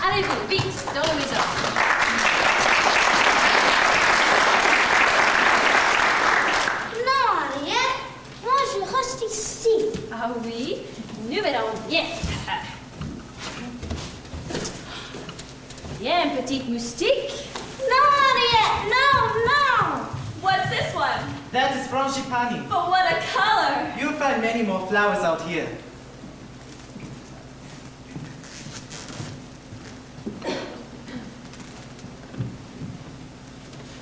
Allez-vous, vite, dans le maison. Non, Harriet. Moi, je reste ici. Ah oui, nous verrons bien. Bien, petite moustique. No, Harriet. No, no. What's this one? That is frangipani. But what a color! You'll find many more flowers out here.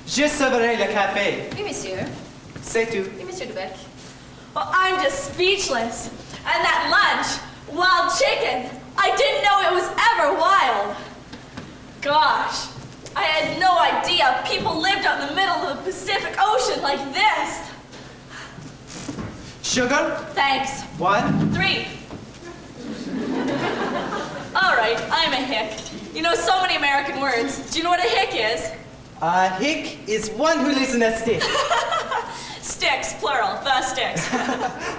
Je sauverai le café. Oui, monsieur. C'est tout. Oui, monsieur Debec. Well, I'm just speechless. And that lunch, wild chicken, I didn't know it was ever wild. Gosh, I had no idea people lived out in the middle of the Pacific Ocean like this. Sugar? Thanks. 1. 3. All right, I'm a hick. You know so many American words. Do you know what a hick is? A hick is one who lives in a stick. Sticks, plural, the sticks.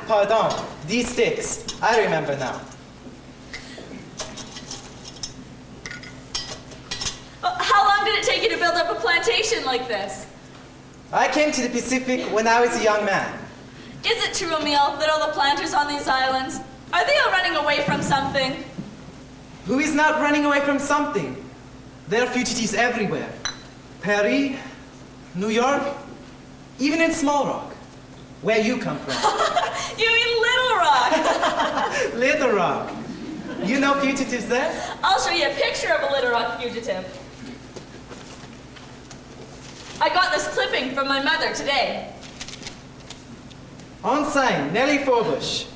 Pardon, these sticks. I remember now. How long did it take you to build up a plantation like this? I came to the Pacific when I was a young man. Is it true, Emile, that all the planters on these islands, are they all running away from something? Who is not running away from something? There are fugitives everywhere. Paris, New York, even in Small Rock, where you come from. You mean Little Rock? Little Rock. You know fugitives there? I'll show you a picture of a Little Rock fugitive. I got this clipping from my mother today. On sign, Nellie Forbush.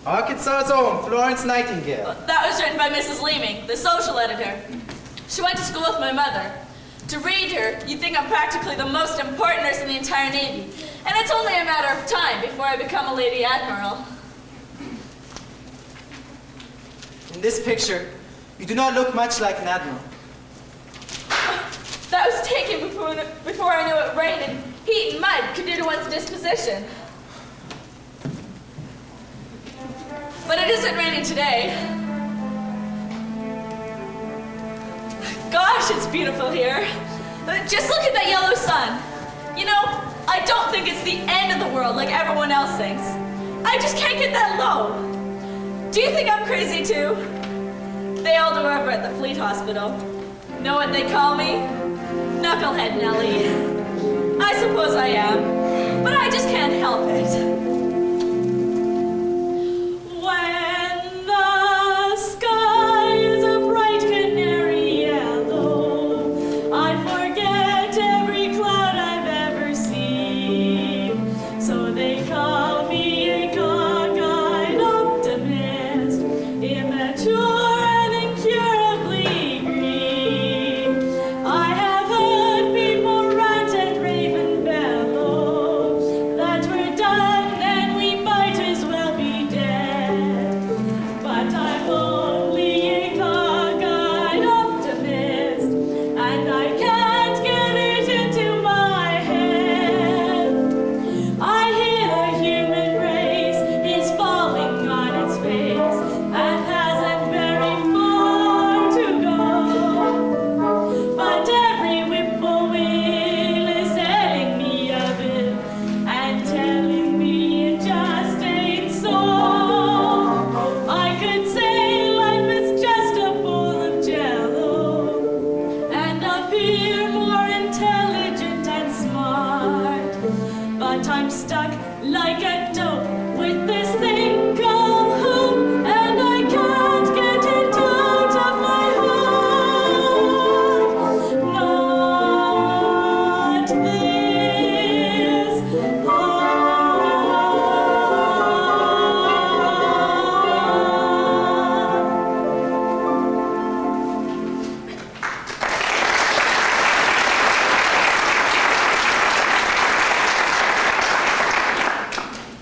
Arkansas's own Florence Nightingale. That was written by Mrs. Leeming, the social editor. She went to school with my mother. To read her, you'd think I'm practically the most important nurse in the entire Navy. And it's only a matter of time before I become a Lady Admiral. In this picture, you do not look much like an admiral. That was taken before I knew it rained and heat and mud could do to one's disposition. But it isn't raining today. Gosh, it's beautiful here. Just look at that yellow sun. You know, I don't think it's the end of the world like everyone else thinks. I just can't get that low. Do you think I'm crazy too? They all do over at the Fleet Hospital. Know what they call me? Knucklehead Nellie. I suppose I am, but I just can't help it. When the sky is a bright canary yellow, I forget every cloud I've ever seen. So they call me a cockeyed optimist, immature and incurably green. I have heard people rant and rave and bellow that we're done and we might as well be dead. But I'm only a cockeyed optimist, and I can't get it into my head. I hear the human race is falling on its face and hasn't very far to go. But every whippoorwill is telling me of it and telling me it just ain't so. I could say life is just a bowl of jello and appear more intelligent and smart. But I'm stuck like a dope with this thing called hope, and I can't get it out of my heart. Not this heart.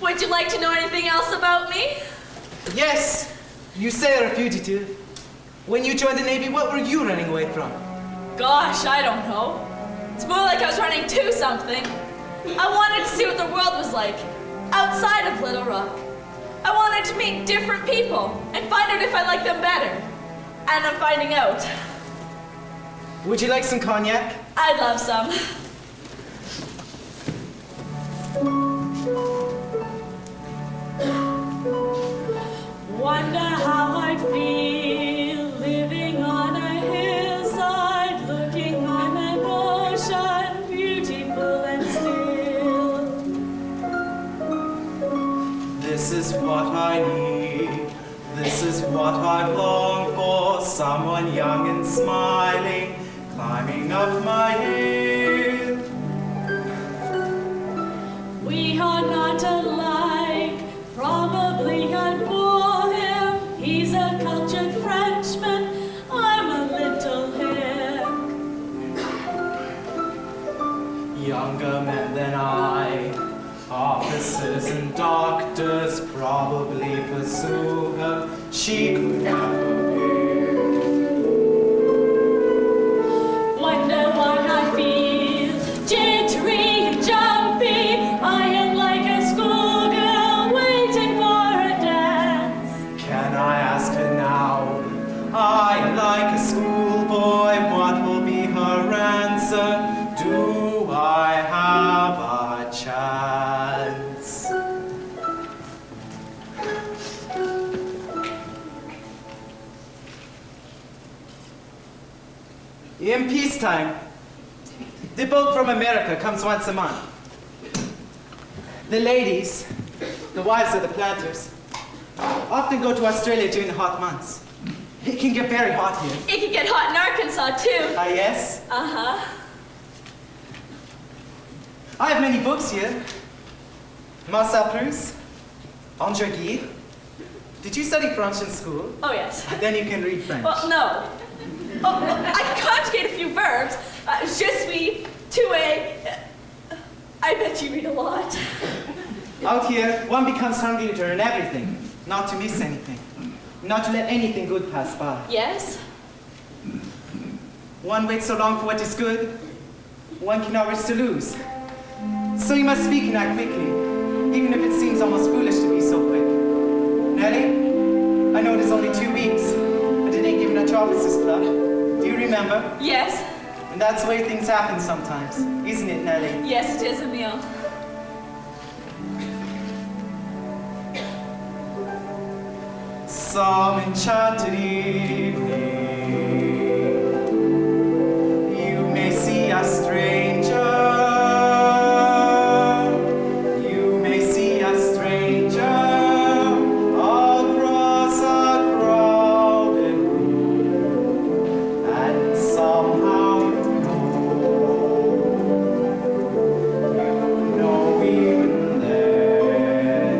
Would you like to know anything else about me? Yes, you say you're a fugitive. When you joined the Navy, what were you running away from? Gosh, I don't know. It's more like I was running to something. I wanted to see what the world was like outside of Little Rock. I wanted to meet different people and find out if I liked them better. And I'm finding out. Would you like some cognac? I'd love some. Wonder how I'd feel living on a hillside, looking on an ocean, beautiful and still. This is what I need. This is what I long for. Someone young and smiling, climbing up my hill. We are not alike, probably I'd bore him. He's a cultured Frenchman, I'm a little hick. Younger men than I, officers and doctors probably pursue her. She could never be. Wonder what I feel, jittery and jumpy. I am like a schoolgirl waiting for a dance. Can I ask her now? I am like a schoolboy. What will be her answer? Do I have a chance? In peacetime, the boat from America comes once a month. The ladies, the wives of the planters, often go to Australia during the hot months. It can get very hot here. It can get hot in Arkansas too. Ah, yes? Uh-huh. I have many books here. Marcel Proust, André Gide. Did you study French in school? Oh yes. Then you can read French. Well, no. Oh, I can conjugate a few verbs. Je suis, tu es. I bet you read a lot. Out here, one becomes hungry to learn everything, not to miss anything, not to let anything good pass by. Yes? One waits so long for what is good, one cannot risk to lose. So you must speak and act quickly, even if it seems almost foolish to be so quick. Nellie, I know it is only 2 weeks, but it ain't given at your officers club. Do you remember? Yes. And that's the way things happen sometimes, isn't it, Nellie? Yes, it is, Emile. Some enchanted evening, you may see a stranger. You may see a stranger across a crowded room, and somehow you know even then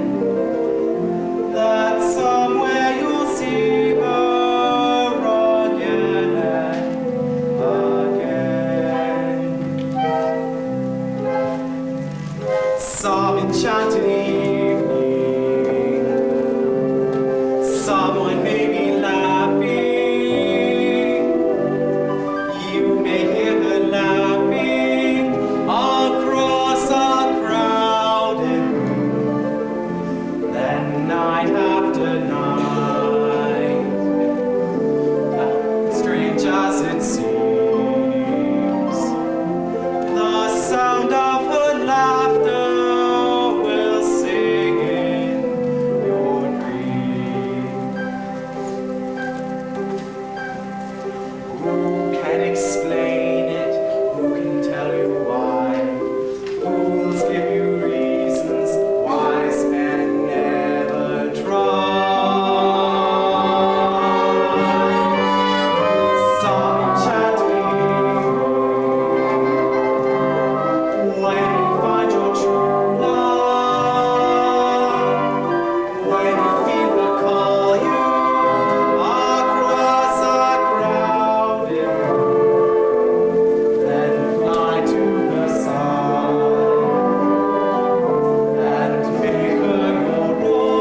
that somewhere you'll see her again and again. Some enchanted evening, someone may be laughing. You may hear her laughing across a crowded room. Then night after night, strange as it seems, the sound of her laughter will sing in your dream. Who can explain it? Who can tell you why? Fools give you reasons, wise men never try. Some enchanting when you find your true love, when you feel her call you across a crowded room, then fly to her side and make her your own.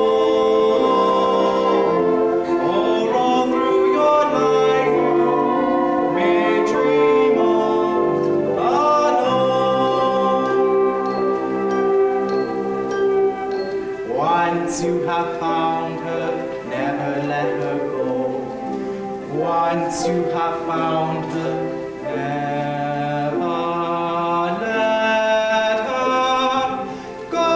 Or all through your life you may dream of alone. Once you have found her, never let her go. Once you have found her, Never let her go.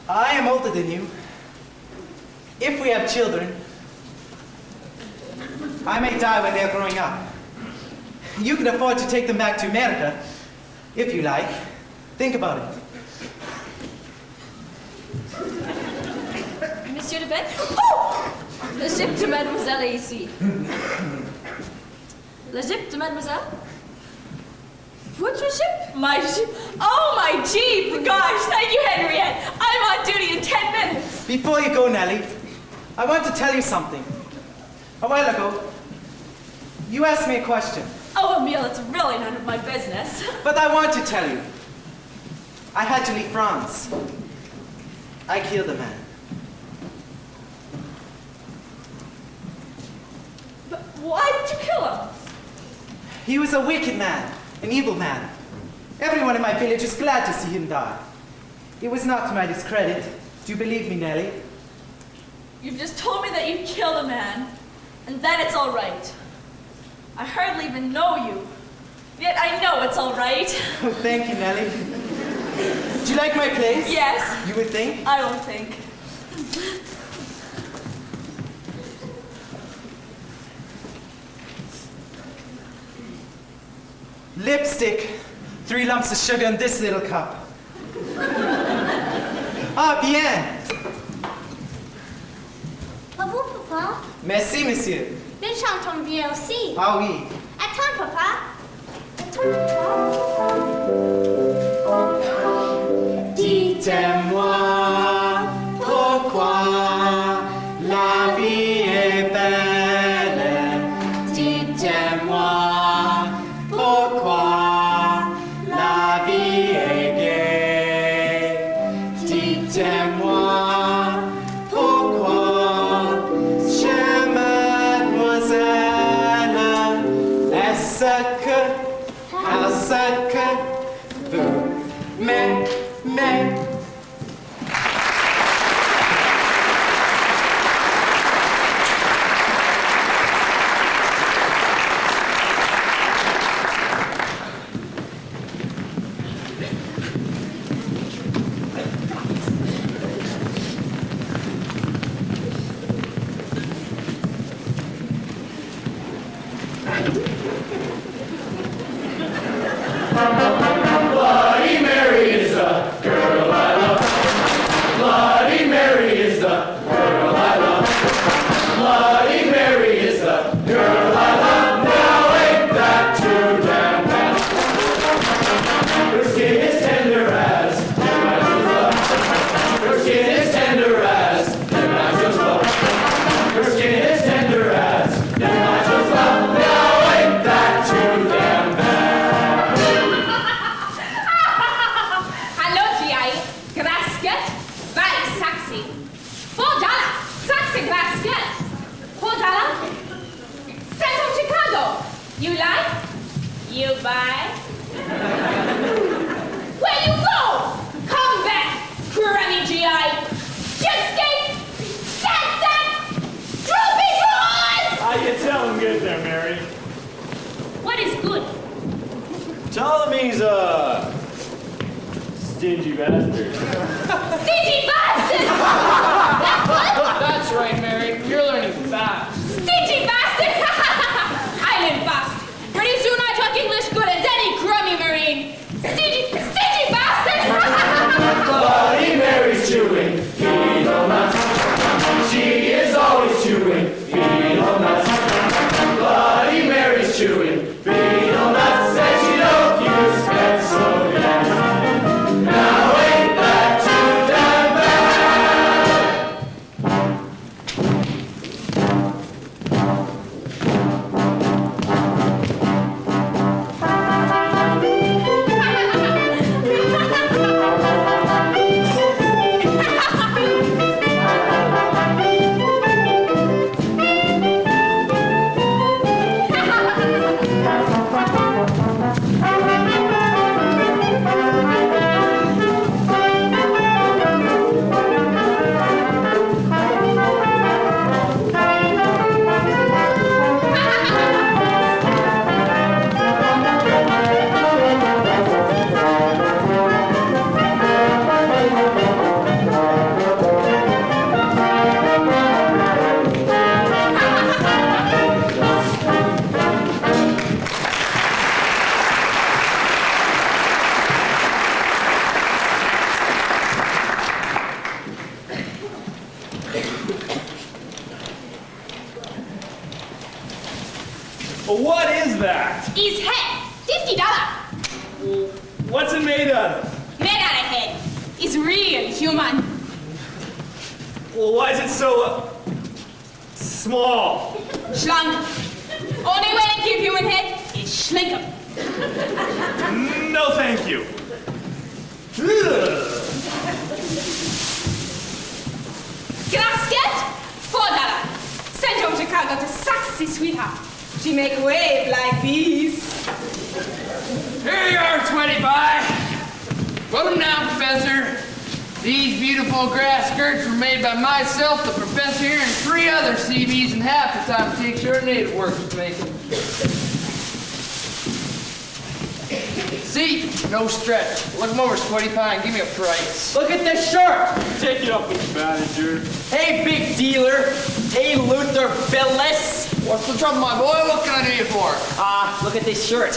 I am older than you. If we have children, I may die when they're growing up. You can afford to take them back to America, if you like. Think about it. Monsieur de Bette? Oh! Le jeep de mademoiselle est ici. Le jeep de mademoiselle? Votre jeep? My jeep. Oh, my jeep. Gosh, thank you, Henriette. I'm on duty in 10 minutes. Before you go, Nellie, I want to tell you something. A while ago, you asked me a question, Oh, Emile, it's really none of my business. but I want to tell you. I had to leave France. I killed a man. But why did you kill him? He was a wicked man, an evil man. Everyone in my village is glad to see him die. It was not to my discredit. Do you believe me, Nellie? You've just told me that you killed a man, and then it's all right. I hardly even know you, yet I know it's all right. Oh, thank you, Nellie. Do you like my place? Yes, You would think? I don't think. Lipstick. 3 lumps of sugar in this little cup. Ah, bien. Bravo, papa. Merci, monsieur. Les chantons bien aussi. Ah oui. Attends, papa. Attends, papa. Dites-moi pourquoi la vie est belle. Dites-moi pourquoi la vie est gaie. Dites-moi pourquoi, chère mademoiselle, est-ce que vous m'aimez? Bloody Mary is the girl I love. Bloody Mary is the girl I love. Bloody Mary is the girl I love. Now ain't that too damn bad? Her skin is tender as Nigel love. Her skin is tender as Nigel's love. Her skin is tender as Nigel's love. Now ain't that too damn bad? Hallo, GI. Grasket. Very sexy. $4. Sexy grasket. $4. Sent from Chicago. You like? You buy? Where you go? Come back, crummy GI. Just skate. Set. Droopy drawers. How you tell him good there, Mary? What is good? Tell him he's a stingy bastard. Stingy bastard! That's good? That's right, Mary. You're learning fast. Stingy bastard! I learn fast. Pretty soon I talk English good as any crummy marine. Stingy bastard! Bloody Mary's chewing beetle nuts. She is always chewing beetle nuts. Bloody Mary's chewing beetle nuts. Says she don't use pencil yet. Now ain't that too damn bad? Well, what is that? His head, $50. Well, what's it made of? Made out of head. It's real human. Well, why is it so small? Schlank. Only way to keep human head is shrink 'em. No, thank you. Gasket, $4. Sent from Chicago to sexy sweetheart. She make wave like these. Here you are, Sweaty Pie. Put 'em down, Professor. These beautiful grass skirts were made by myself, the professor here, and 3 other CVs, and half the time it takes your native workers to make them. See? No stretch. Look 'em over, Sweaty Pie, and give me a price. Look at this shirt. Take it up with the manager. Hey, big dealer. Hey, Luther Billis. What's the trouble, my boy? What can I do you for? Look at this shirt.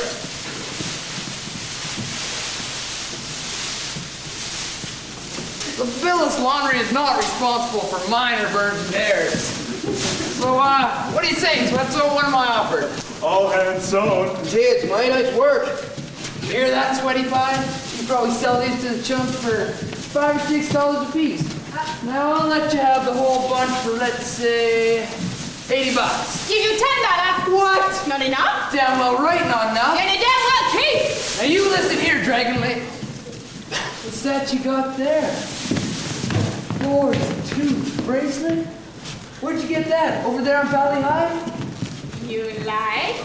The Billis Laundry is not responsible for minor burns and tears. So, what do you say, Sweatso? What am I offered? All hands sewn. Gee, it's mighty nice work. You hear that, Sweaty Pie? You probably sell these to the chumps for $5 or $6 a piece. Now I'll let you have the whole bunch for, let's say, $80. Give you $10. What? Not enough? Damn well right, not enough. Then you damn well keep. Now you listen here, Dragonlady. What's that you got there? Boar's tooth bracelet? Where'd you get that? Over there on Valley High? You like?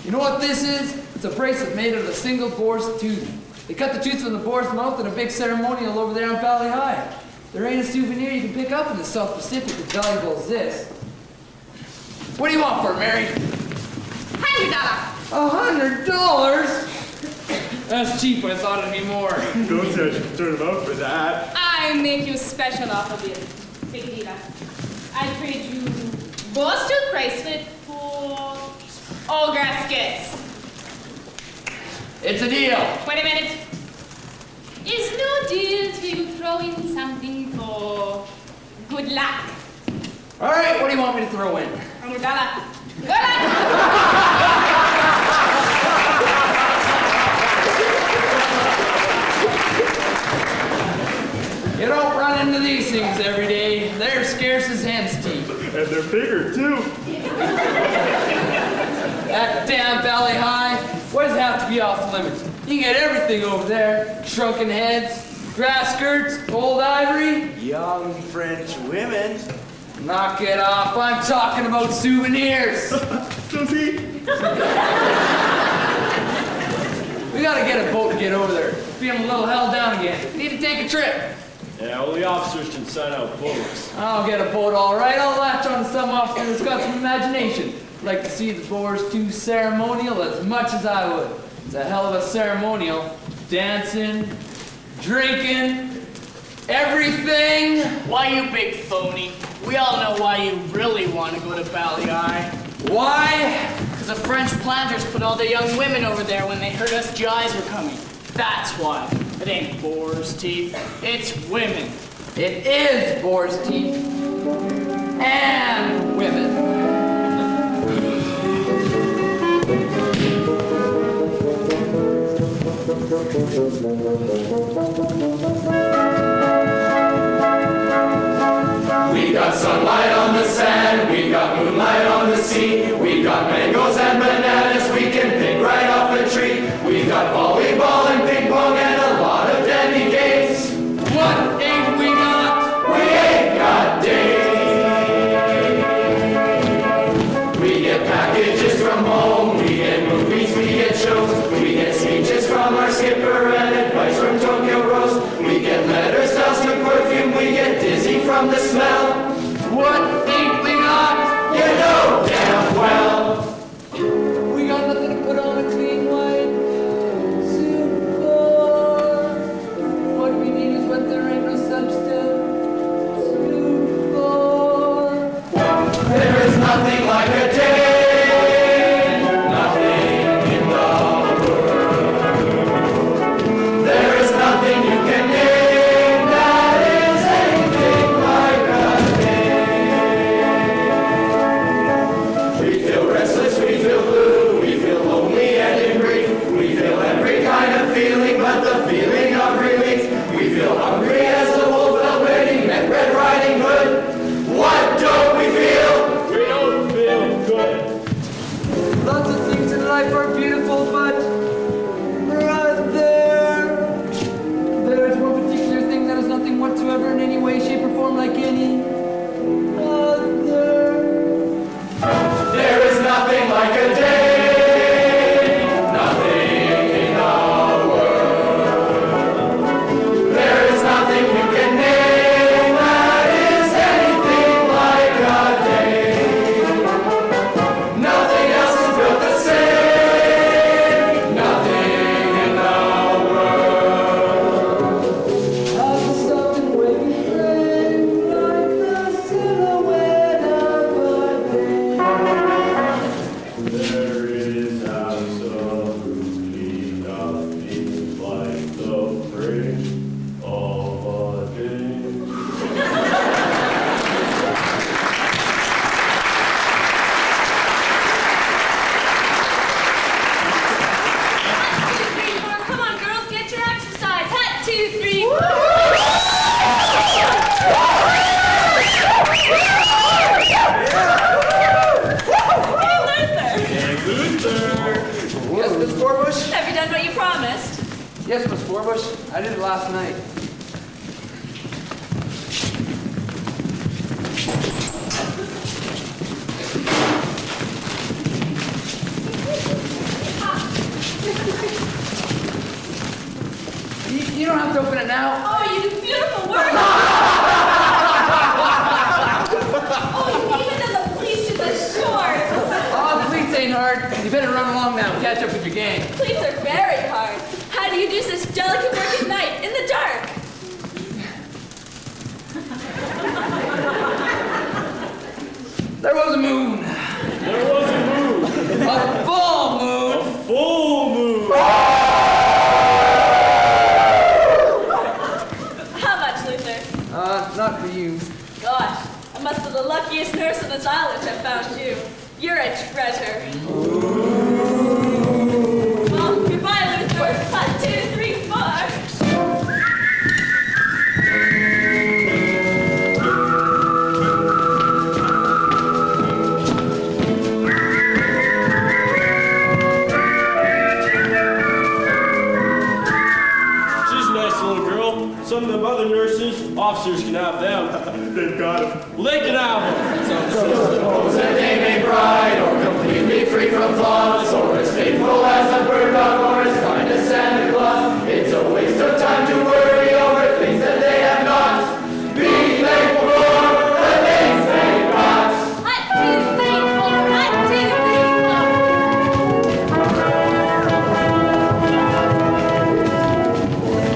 You know what this is? It's a bracelet made of a single boar's tooth. They cut the tooth from the boar's mouth at a big ceremonial over there on Valley High. There ain't a souvenir you can pick up in the South Pacific as valuable as this. What do you want for it, Mary? $100. $100? That's cheap. I thought it'd be more. Don't say I should turn him out for that. I make you special offer, Bill. Big dealer. I trade you both tooth bracelet for all gaskets. It's a deal. Wait a minute. It's no deal till you throw in something for good luck. All right, what do you want me to throw in? $100. Good luck. You don't run into these things every day. They're scarce as hen's teeth. And they're bigger, too. That damn Valley High, what does it have to be off limits? You can get everything over there. Shrunken heads, grass skirts, old ivory. Young French women. Knock it off. I'm talking about souvenirs. Sophie? We gotta get a boat to get over there. Feeling a little held down again. Need to take a trip. Yeah, all the officers can sign out boats. I'll get a boat all right. I'll latch on to some officer that's got some imagination. Like to see the Boar's Tooth ceremonial as much as I would. It's a hell of a ceremonial. Dancing, drinking, everything. Why, you big phony? We all know why you really want to go to Valley High. Why? Because the French planters put all their young women over there when they heard us GIs were coming. That's why. It ain't boar's teeth, it's women. It is Boar's Teeth and women. We got sunlight on the sand, we got moonlight on the sea, we got mangoes and bananas we can pick right off a tree. We got volleyball and ping pong and a lot of dandy games. What ain't we got? We ain't got days. We get packages from home, we get movies, we get shows, we get speeches from our skipper and advice from Tokyo Rose. We get letters, smells to perfume, we get dizzy from the smell. What ain't we got? You know damn well. We got nothing to put on a clean white suit for. What we need is what there ain't no substitute for. There is nothing like a day, nothing in the world. There is nothing you can name that is anything like a day. I did it last night. You don't have to open it now. Oh, you do beautiful work. Oh, you even done the pleats to the shorts. Oh, the pleats ain't hard. You better run along now and catch up with your gang. Pleats are very hard. How do you do such delicate work at night, in the dark? There was a moon. There was a moon. A full moon. A full moon. How much, Luther? Not for you. Gosh, I must be the luckiest nurse on this island to have found you. You're a treasure. Well, goodbye, Luther. 1, 2, 3, 4. She's a nice little girl. Some of them other nurses, officers can have them. They've got them. Well, they can have them. Suppose that they may bride, or completely free from flaws, or as faithful as a bird dog, or as kind as Santa Claus. It's a waste of time to worry over things that they have not. Be thankful for the things they've got. I'm too thankful. I'm too thankful.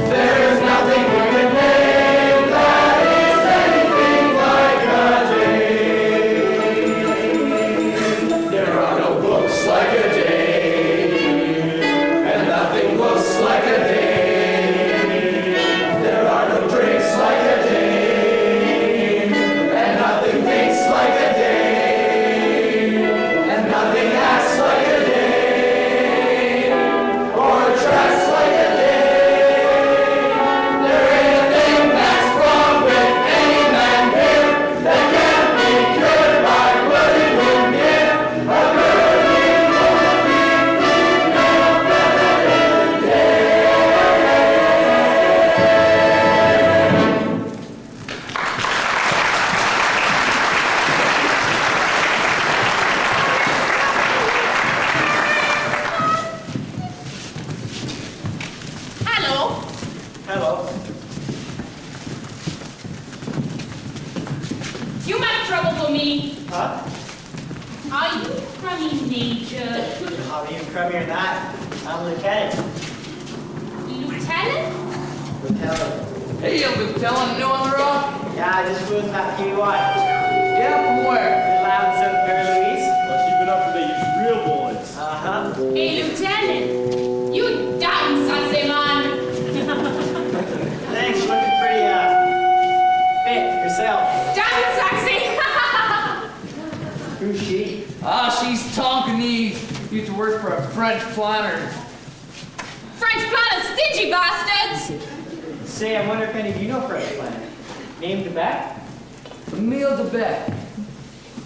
There is nothing we can name that is anything like a day. There are no books like a day, and nothing looks like a day. There are no drinks like a day, and nothing thinks like a day, and nothing acts like a day, or attracts like a day. There ain't a thing that's wrong with any man here that can't be cured by putting him near a burning Hello. Hello. You make trouble for me. Huh? Are you from in nature? How even crummier than that? I'm Lieutenant. Lieutenant? Lieutenant. Hey, you'll be telling new on the rock? Yeah, I just flew in that PY. Yeah, from where? Loud in South Mary Louise. Must have been up to the real boys. Uh-huh. Hey, Lieutenant. You damn sexy man. Thanks, you're looking pretty, fit yourself. Damn sexy. Who's she? Ah, she's Tonkinese. Used to work for a French planter. French planet stingy bastards. Say, I wonder if any of you know French planet. Name Quebec? Emile de Bec.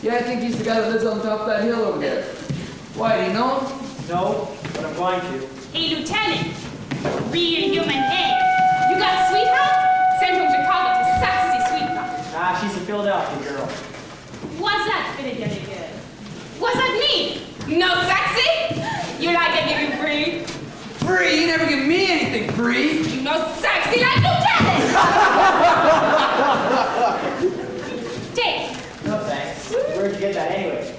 Yeah, I think he's the guy that lives on top of that hill over there. Why, do you know him? No, but I'm going to. Hey, Lieutenant. Real human name. You got a sweetheart? Send him to Chicago to sexy sweetheart. Ah, she's a Philadelphia girl. What's that Philadelphia girl? What's that mean? No sexy? You like I give you free? Free? You never give me anything free. You know sexy like Lieutenant. Take. No thanks. Where'd you get that anyway?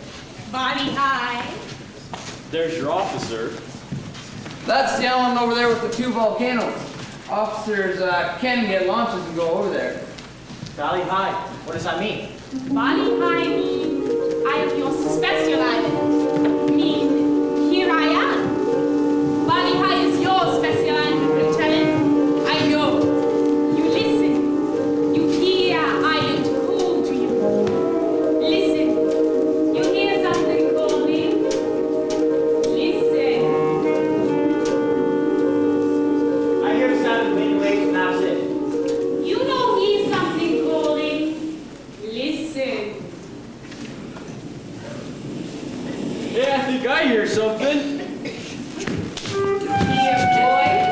Body high. There's your officer. That's the island over there with the 2 volcanoes. Officers can get launches and go over there. Valley High. What does that mean? Body high means I am your special island. Mean here I am. Body high is your special island, Lieutenant. I know. You listen. You hear I am cool to you. Listen. You hear something calling. Listen. I hear the sound of wind waves and that's it. You don't hear something calling. Listen. Yeah, I think I hear something. Hear voice.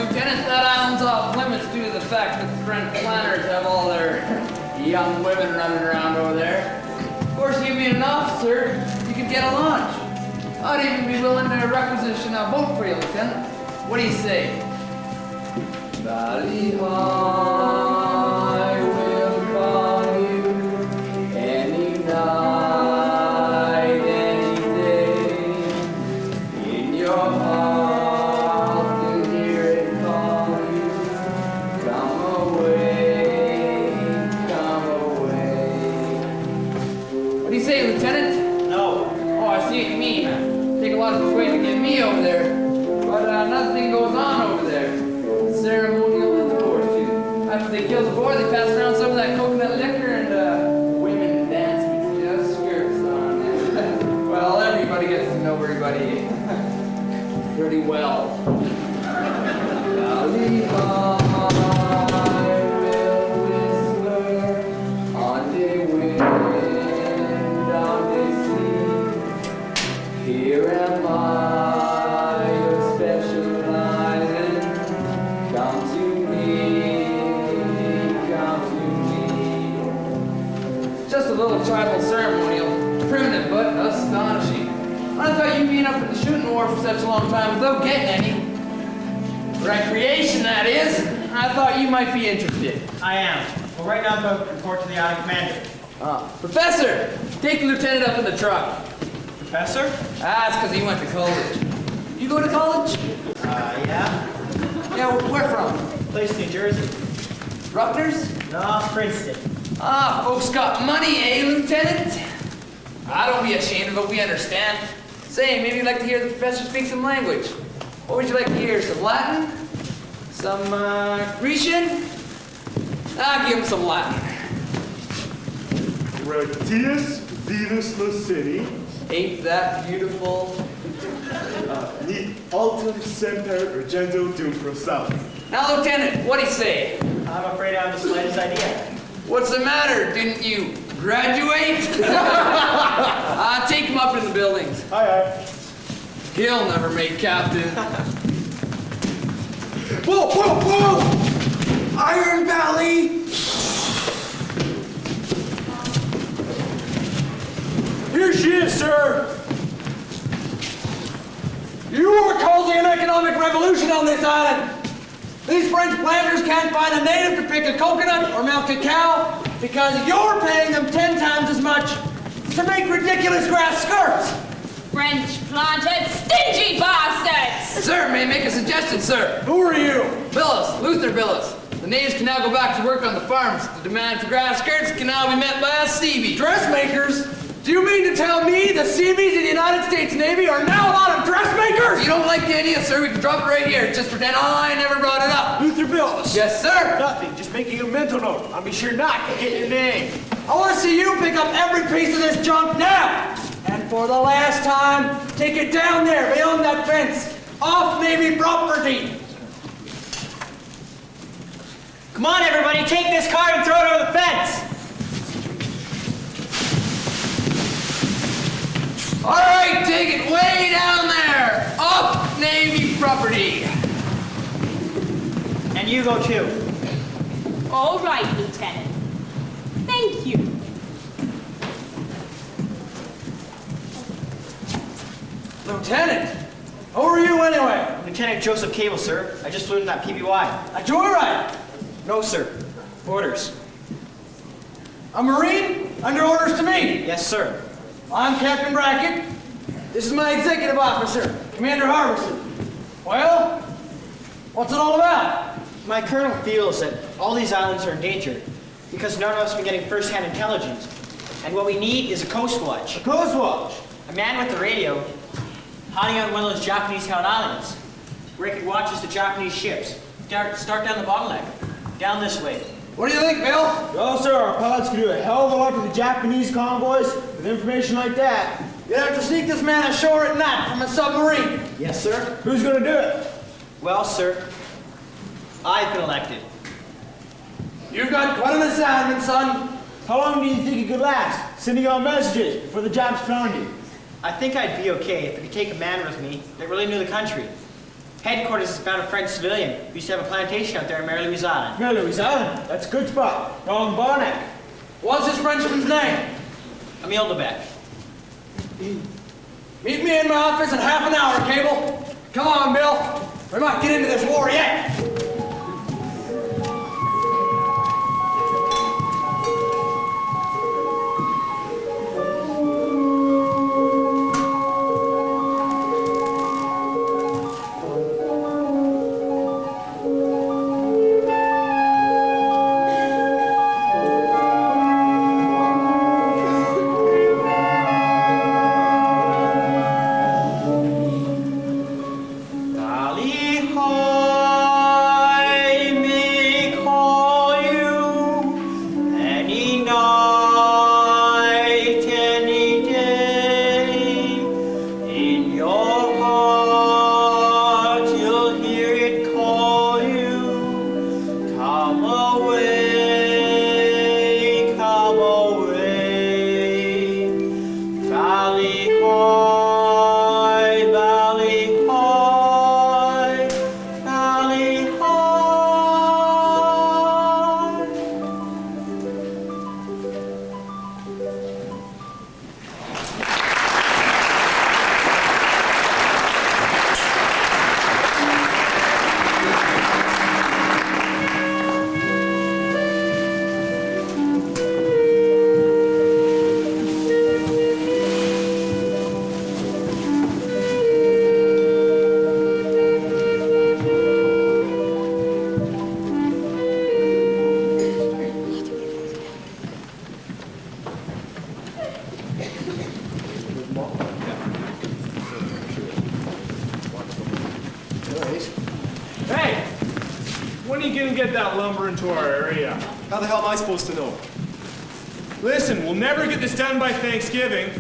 Lieutenant, that island's off limits due to the fact that the French planters have all their young women running around over there. Of course, you being an officer, you could get a launch. I'd even be willing to requisition a boat for you, Lieutenant. What do you say? Valley High will call you any night, any day. In your heart, you'll hear it call you. Come away, come away. What do you say, Lieutenant? No. Oh, I see what you mean. Take a lot of persuasion to get me over there. But another thing goes on over there. Ceremonial in the boars, too. After they kill the boar, they pass around some of that coconut liquor and women dance with just skirts on. Well, everybody gets to know everybody pretty well. Valley high will whisper on the wind, on the sea. Here am I, your special island. Come to me, come to me. Just a little tribal ceremonial, primitive but astonishing. I thought you being up at the shooting war for such a long time without getting any recreation, that is. I thought you might be interested. I am. Well, right now I'm going to report to the island commander. Professor, take the lieutenant up in the truck. Professor? That's because he went to college. You go to college? Yeah. Yeah, where from? Place New Jersey. Rutgers? No, Princeton. Folks got money, eh, Lieutenant? Don't be ashamed of it, we understand. Say, maybe you'd like to hear the professor speak some language. What would you like to hear? Some Latin? Some, Grecian? I'll give him some Latin. Gratias Venus Lucini, Ain't that beautiful? Nit altum semper urgendo dum prosal. Now, Lieutenant, what'd he say? I'm afraid I have the slightest idea. What's the matter? Didn't you graduate? Take him up in the buildings. Aye, aye. He'll never make captain. Whoa, whoa, whoa! Iron Valley! Here she is, sir. You are causing an economic revolution on this island. These French planters can't find a native to pick a coconut or milk a cow because you're paying them 10 times as much to make ridiculous grass skirts. French planted stingy bastards! Sir, may I make a suggestion, sir? Who are you? Billis, Luther Billis. The natives can now go back to work on the farms. The demand for grass skirts can now be met by us Seabees. Dressmakers? Do you mean to tell me the Seabees in the United States Navy are now a lot of dressmakers? You don't like the idea, sir? We can drop it right here. Just pretend I never brought it up. Luther Billis. Yes, sir. Nothing, just making a mental note. I'll be sure not to get your name. I want to see you pick up every piece of this junk now. And for the last time, take it down there beyond that fence. Off Navy property. Come on, everybody, take this card and throw it over the fence. All right, take it way down there. Off Navy property. And you go too. All right, Lieutenant. Thank you. Lieutenant, who are you anyway? Lieutenant Joseph Cable, sir. I just flew in that PBY. A joyride. No, sir. Orders. A Marine under orders to me. Yes, sir. I'm Captain Brackett. This is my executive officer, Commander Harbison. Well, what's it all about? My colonel feels that all these islands are in danger because none of us have been getting first-hand intelligence. And what we need is a coast watch. A Coast Watch. A man with a radio hiding out one of those Japanese-held islands where he could watch as the Japanese ships start down the bottleneck. Down this way. What do you think, Bill? Well, sir, our pilots could do a hell of a lot for the Japanese convoys with information like that. You'd have to sneak this man ashore at night from a submarine. Yes, sir. Who's going to do it? Well, sir, I've been elected. You've got quite an assignment, son. How long do you think it could last, sending out messages before the Japs found you? I think I'd be okay if I could take a man with me that really knew the country. Headquarters is about a French civilian. We used to have a plantation out there in Mary Louise Island. Mary Louise Island. That's a good spot. Wrong Barnack. What's this Frenchman's name? Emile de Beck. Meet me in my office in half an hour, Cable. Come on, Bill. We might get into this war yet. Hey! When are you gonna get that lumber into our area? How the hell am I supposed to know? Listen, we'll never get this done by Thanksgiving.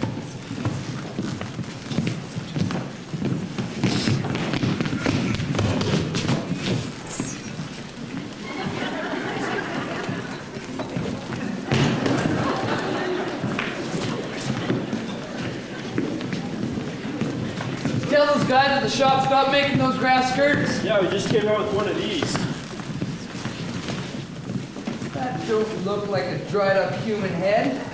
Tell those guys at the shop stop making those grass skirts. Yeah, we just came out with one of these. That don't look like a dried up human head.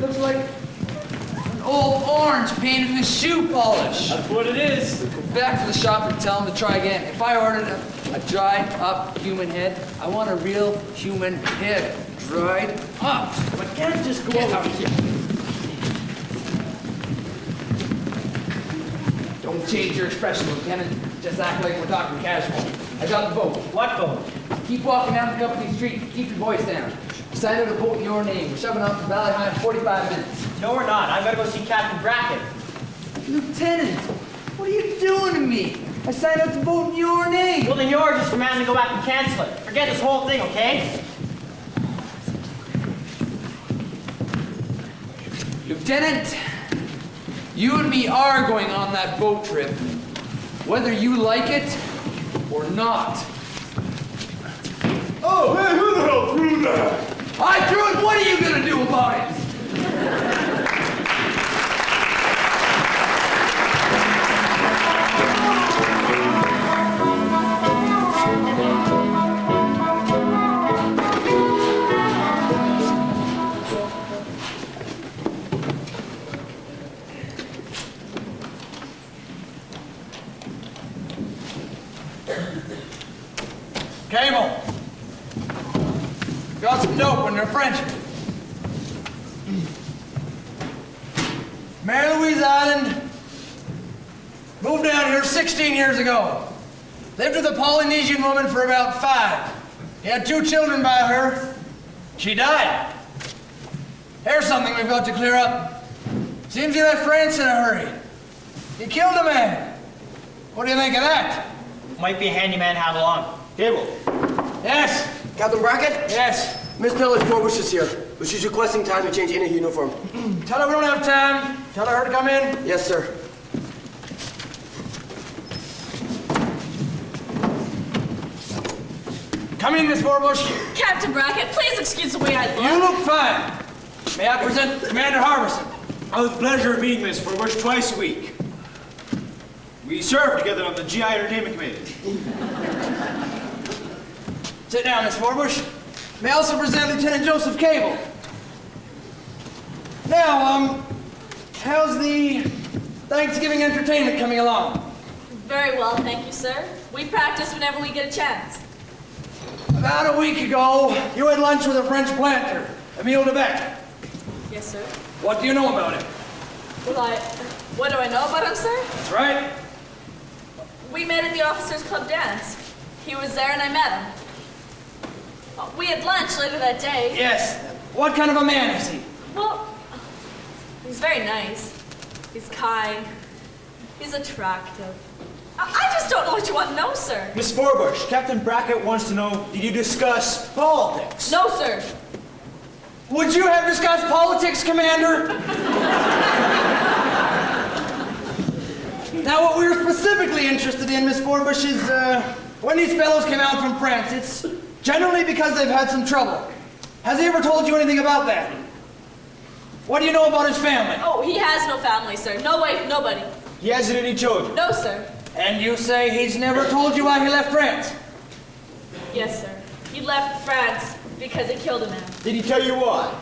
Looks like an old orange painted with shoe polish. That's what it is. Go back to the shop and tell them to try again. If I ordered a dried up human head, I want a real human head. Dried up. I can't just go Get out. out here. Don't change your expression, Lieutenant. Just act like we're talking casual. I got the boat. What boat? Keep walking down the company street. Keep your voice down. Sign out a boat in your name. We're shoving off to Valley High in 45 minutes. No, we're not. I've got to go see Captain Brackett. Lieutenant, what are you doing to me? I signed up to vote in your name. Well, then you're just demanding to go back and cancel it. Forget this whole thing, okay? Lieutenant, you and me are going on that boat trip, whether you like it or not. Oh, hey, who the hell threw that? I threw it. What are you going to do about it? Cable. Got some dope when they're French. Mary Louise Island. Moved down here 16 years ago. Lived with a Polynesian woman for about 5. He had 2 children by her. She died. Here's something we've got to clear up. Seems he left France in a hurry. He killed a man. What do you think of that? Might be a handyman to have along. Cable. Yes. Captain Brackett? Yes. Miss Taylor's Forbush is here, but she's requesting time to change in her uniform. Tell her we don't have time. Tell her to come in. Yes, sir. Come in, Miss Forbush. Captain Brackett, please excuse the way I look. You look fine. May I present Commander Harbison? I have the pleasure of meeting Miss Forbush twice a week. We served together on the GI Entertainment Committee. Sit down, Miss Forbush. May I also present Lieutenant Joseph Cable. Now, how's the Thanksgiving entertainment coming along? Very well, thank you, sir. We practice whenever we get a chance. About a week ago, you had lunch with a French planter, Emile Debec. Yes, sir. What do you know about him? Well, what do I know about him, sir? That's right. We met at the Officers Club dance. He was there and I met him. We had lunch later that day. Yes. What kind of a man is he? Well, he's very nice. He's kind. He's attractive. I just don't know what you want to know, sir. Miss Forbush, Captain Brackett wants to know, did you discuss politics? No, sir. Would you have discussed politics, Commander? Now, what we're specifically interested in, Miss Forbush, is when these fellows came out from France, it's generally because they've had some trouble. Has he ever told you anything about that? What do you know about his family? Oh, he has no family, sir. No wife, nobody. He hasn't any children? No, sir. And you say he's never told you why he left France? Yes, sir. He left France because he killed a man. Did he tell you why?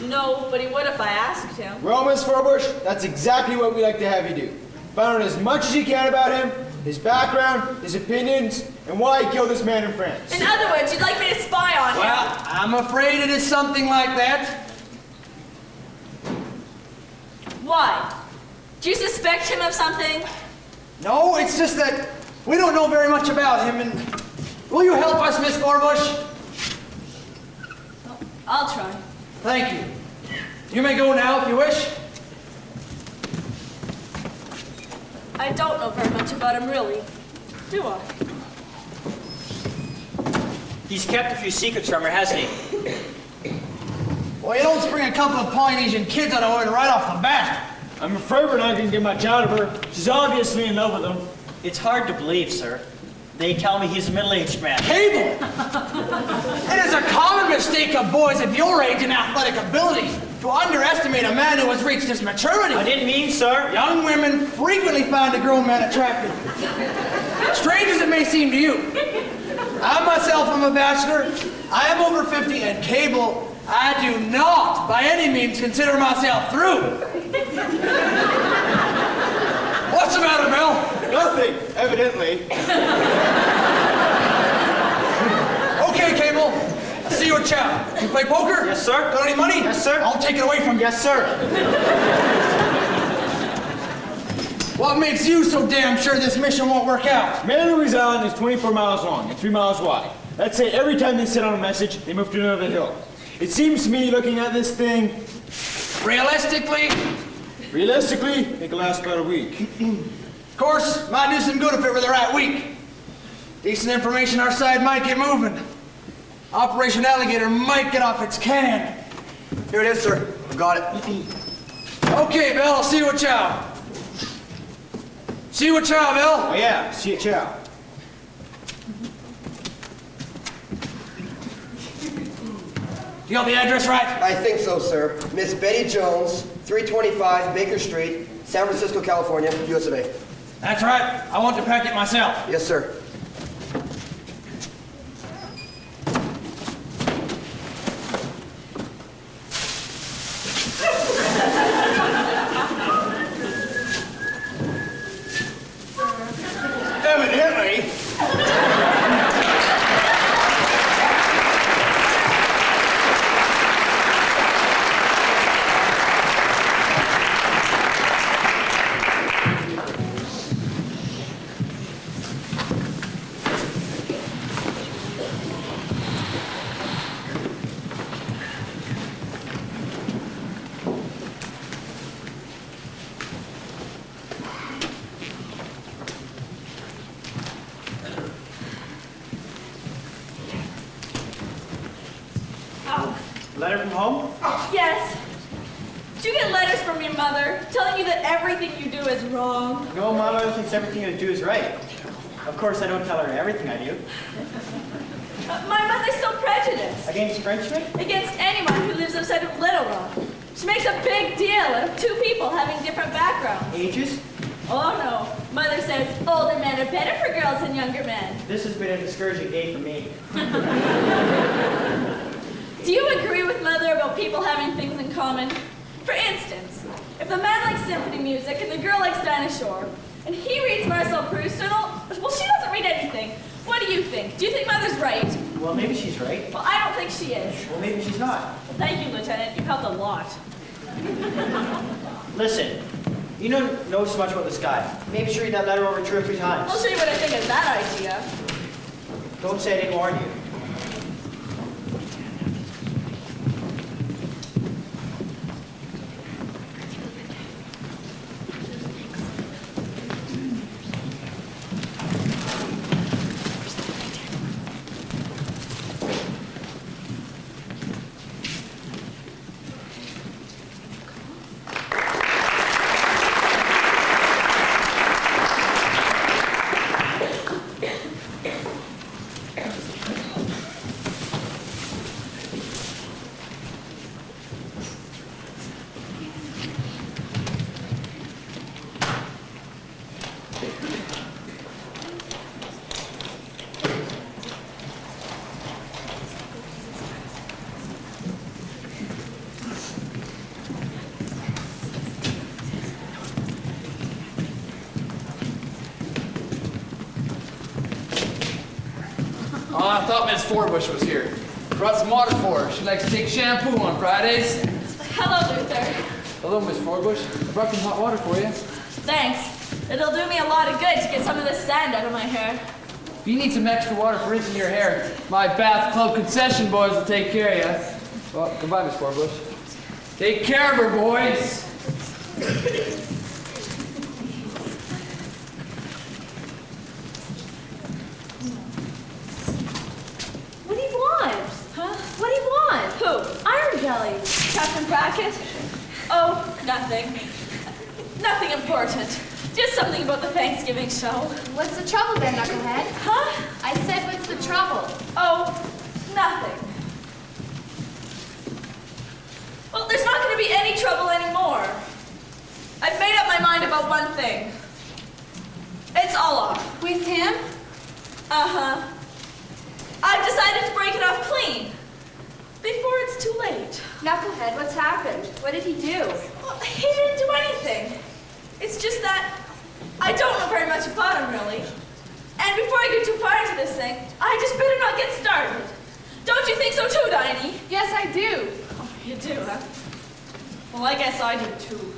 No, but he would if I asked him. Well, Miss Forbush, that's exactly what we like to have you do. Find out as much as you can about him, his background, his opinions, and why he killed this man in France. In other words, you'd like me to spy on him? Well, I'm afraid it is something like that. Why? Do you suspect him of something? No, it's just that we don't know very much about him, and will you help us, Miss Forbush? I'll try. Thank you. You may go now if you wish. I don't know very much about him, really. Do I? He's kept a few secrets from her, hasn't he? Well, you don't spring a couple of Polynesian kids on a woman right off the bat. I'm afraid we're not going to get much out of her. She's obviously in love with him. It's hard to believe, sir. They tell me he's a middle-aged man. Cable! It is a common mistake of boys of your age and athletic ability to underestimate a man who has reached his maturity. I didn't mean, sir. Young women frequently find a grown man attractive. Strange as it may seem to you. I myself am a bachelor. I am over 50, and Cable, I do not by any means consider myself through. What's the matter, Bill? Nothing, evidently. Okay, Cable. I see you at chow. You play poker? Yes, sir. Got any money? Yes, sir. I'll take it away from you. Yes, sir. What makes you so damn sure this mission won't work out? Mary Louise Island is 24 miles long and 3 miles wide. Let's say every time they send out a message, they move to another hill. It seems to me, looking at this thing, Realistically, it could last about a week. of course, might do some good if it were the right week. Decent information our side might get moving. Operation Alligator might get off its can. Here it is, sir. I've got it. Okay, Bill, I'll see you at chow. See you at chow, Bill. Oh yeah, see you, chow. You got the address right? I think so, sir. Miss Betty Jones, 325 Baker Street, San Francisco, California, US of A. That's right. I want to pack it myself. Yes, sir. Evidently. Letter from home? Yes. Do you get letters from your mother telling you that everything you do is wrong? No, my mother thinks everything I do is right. Of course, I don't tell her everything I do. My mother's so prejudiced Against Frenchmen? against anyone who lives outside of Little Rock. She makes a big deal out of two people having different backgrounds. Ages? Oh no, Mother says older men are better for girls than younger men. This has been a discouraging day for me. Do you agree with Mother about people having things in common? For instance, if the man likes symphony music and the girl likes Dinah Shore, and he reads Marcel Proust and all, well, she doesn't read anything. What do you think? Do you think Mother's right? Well, maybe she's right. Well, I don't think she is. Well, maybe she's not. Well, thank you, Lieutenant. You've helped a lot. Listen, you don't know so much about this guy. Maybe you should read that letter over 2 or 3 times. I'll show you what I think of that idea. Don't say I didn't warn you. Oh, I thought Miss Forbush was here. Brought some water for her. She likes to take shampoo on Fridays. Hello, Luther. Hello, Miss Forbush. I brought some hot water for you. Thanks. It'll do me a lot of good to get some of this sand out of my hair. If you need some extra water for rinsing your hair, my bath club concession boys will take care of you. Well, goodbye, Miss Forbush. Take care of her, boys. What do you want? Huh? What do you want? Who? Iron Jelly. Captain Brackett? Oh, nothing. Nothing important. Just something about the Thanksgiving show. What's the trouble then, Knucklehead? Huh? I said, what's the trouble? Oh, nothing. Well, there's not going to be any trouble anymore. I've made up my mind about one thing. It's all off. With him? Uh-huh. I've decided to break it off clean. Before it's too late. Knucklehead, what's happened? What did he do? Well, he didn't do anything. It's just that I don't know very much about him, really. And before I get too far into this thing, I just better not get started. Don't you think so too, Diney? Yes, I do. Oh, you do, huh? Well, I guess I do too.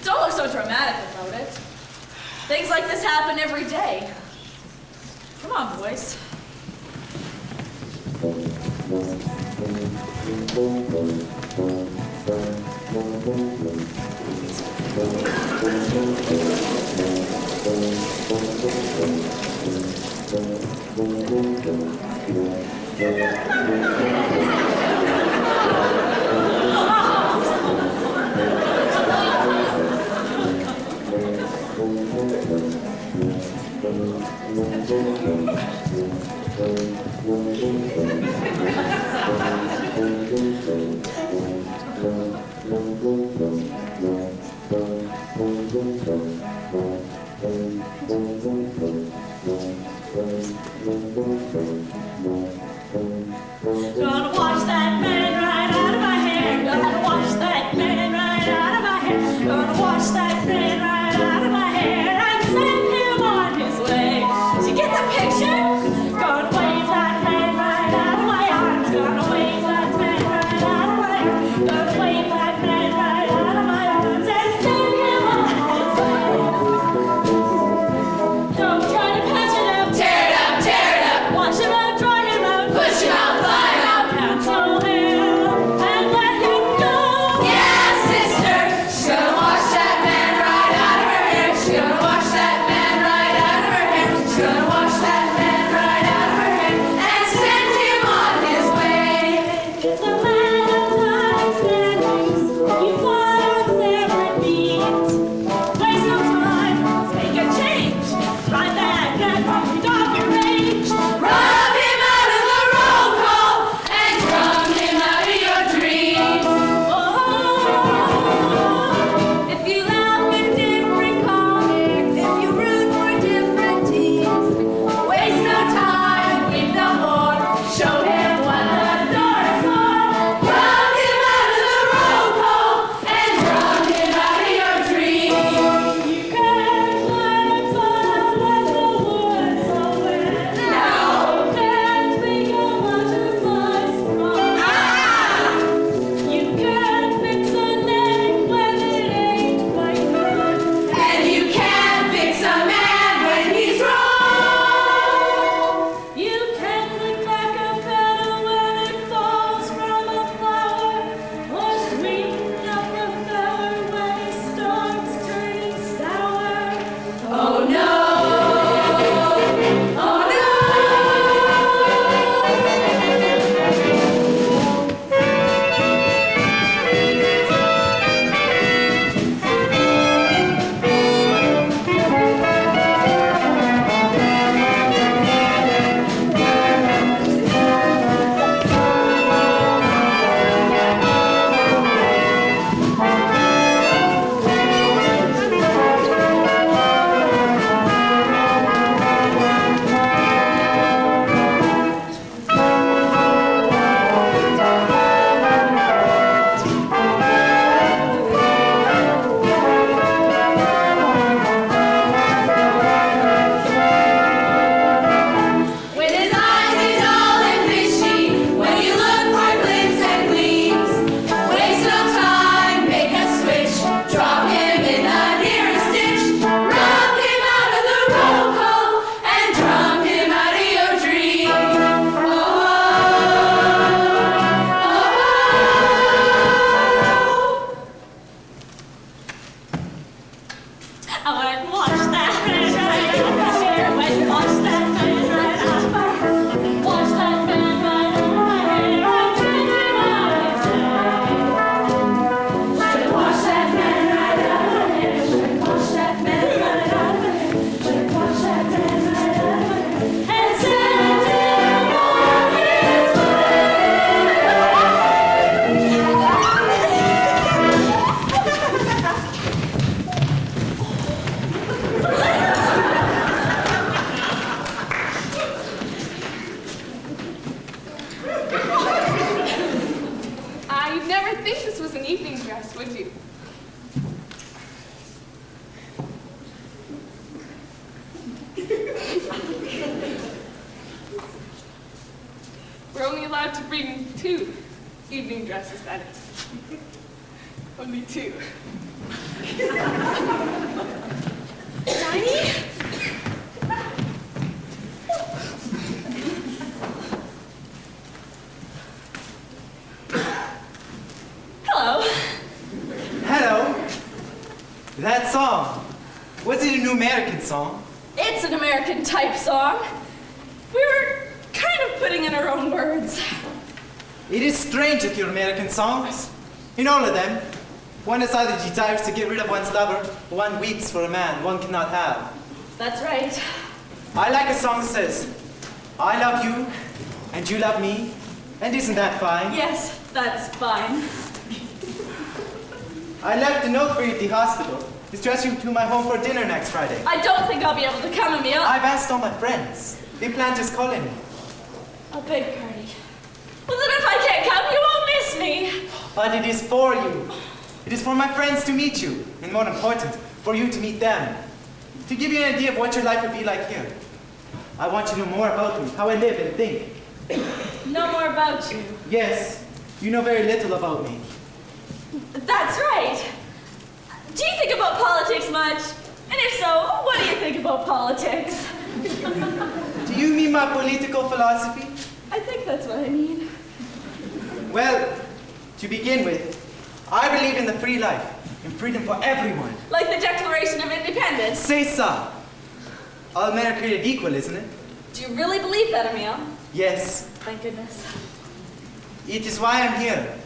Don't look so dramatic about it. Things like this happen every day. Come on, boys. Gonna wash that man right out of my hair. Gonna wash that man right out of my hair. Gonna wash that man right out of my hair and send him on his way. Did you get the picture? Gonna wave that man right out of my arms. Gonna wave that man right out of my arms. Gonna wave that man right out of my arms and send him on his way. Don't try to patch it up. Tear it up, tear it up. Wash him have to bring 2 evening dresses, that is. Only 2. Tiny? Hello. Hello. That song. Was it a new American song? It's an American type song. We were kind of putting in our own words. It is strange with your American songs. In all of them, one is either desires to get rid of one's lover, or one weeps for a man one cannot have. That's right. I like a song that says, I love you, and you love me, and isn't that fine? Yes, that's fine. I left a note for you at the hospital. It's dressed you to my home for dinner next Friday. I don't think I'll be able to come, Emil. I've asked all my friends. They plan to call in. A big party. Well, then if I can't come, you won't miss me. But it is for you. It is for my friends to meet you, and more important, for you to meet them. To give you an idea of what your life would be like here. I want you to know more about me, how I live and think. No more about you. Yes, you know very little about me. That's right. Do you think about politics much? And if so, what do you think about politics? Do you mean my political philosophy? I think that's what I mean. Well, to begin with, I believe in the free life and freedom for everyone. Like the Declaration of Independence. C'est ça. All men are created equal, isn't it? Do you really believe that, Emil? Yes. Thank goodness. It is why I'm here.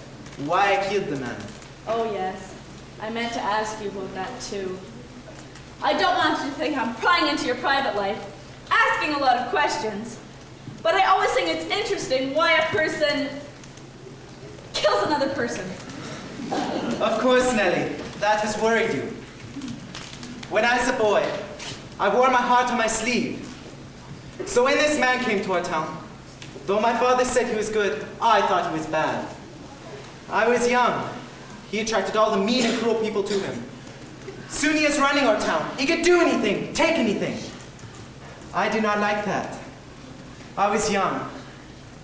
Why I killed the man. Oh, yes. I meant to ask you about that, too. I don't want you to think I'm prying into your private life, asking a lot of questions. But I always think it's interesting why a person kills another person. Of course, Nellie. That has worried you. When I was a boy, I wore my heart on my sleeve. So when this man came to our town, though my father said he was good, I thought he was bad. I was young. He attracted all the mean and cruel people to him. Soon he is running our town. He could do anything, take anything. I do not like that. I was young.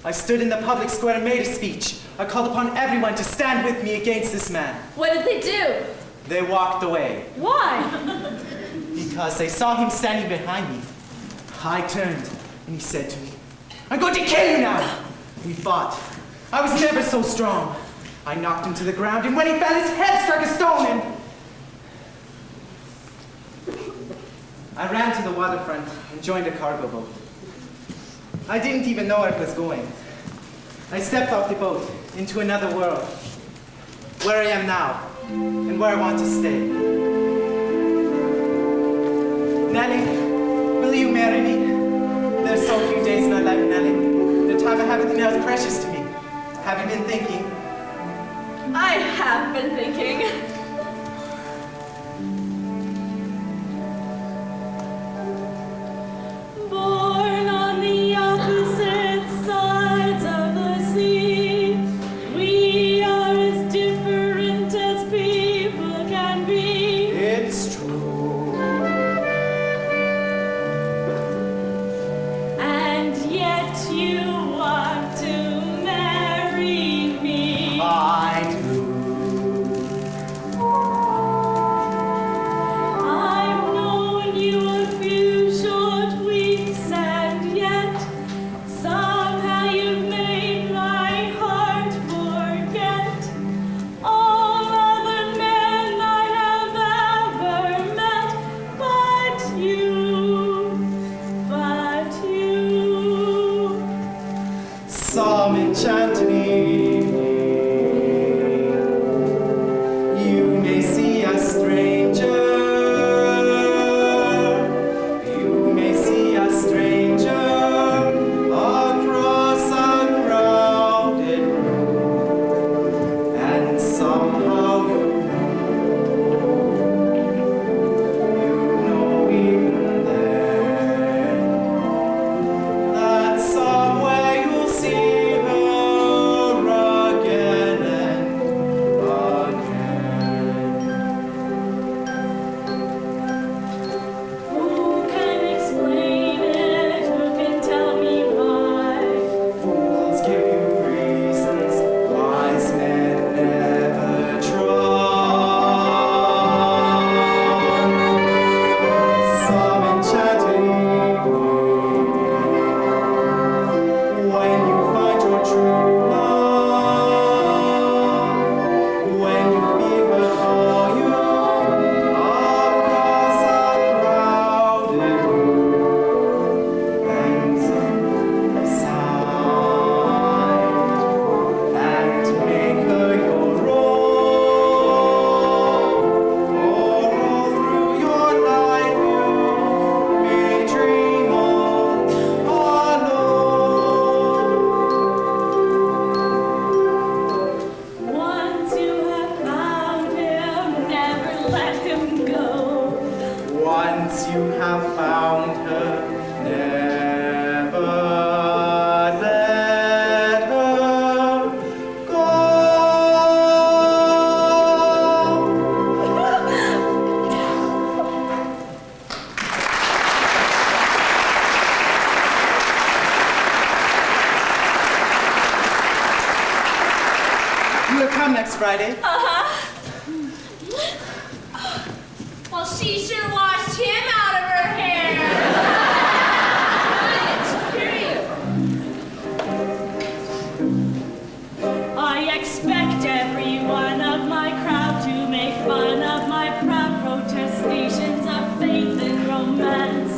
I stood in the public square and made a speech. I called upon everyone to stand with me against this man. What did they do? They walked away. Why? Because they saw him standing behind me. I turned, and he said to me, I'm going to kill you now! We fought. I was never so strong. I knocked him to the ground, and when he fell, his head struck a stone, and I ran to the waterfront and joined a cargo boat. I didn't even know where it was going. I stepped off the boat into another world, where I am now, and where I want to stay. Nellie, will you marry me? There's so few days in my life, Nellie. The time I have with you now is precious to me. Have you been thinking? I have been thinking. Born on the opposite sides of the sea, we are as different as people can be. It's true. And yet you want to marry me. I do. I've known you a few short weeks, and yet somehow you've made my heart forget all other men I have ever met, but you. Some enchant me. You may see a stranger. You may see a stranger across a crowded room, and somehow you know even there that somewhere you'll see her. next Friday. Uh-huh. Well, she sure washed him out of her hair. I expect every one of my crowd to make fun of my proud protestations of faith and romance.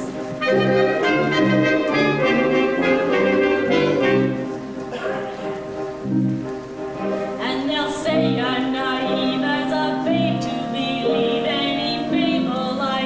And they'll say I'm naive as a babe to believe any fable I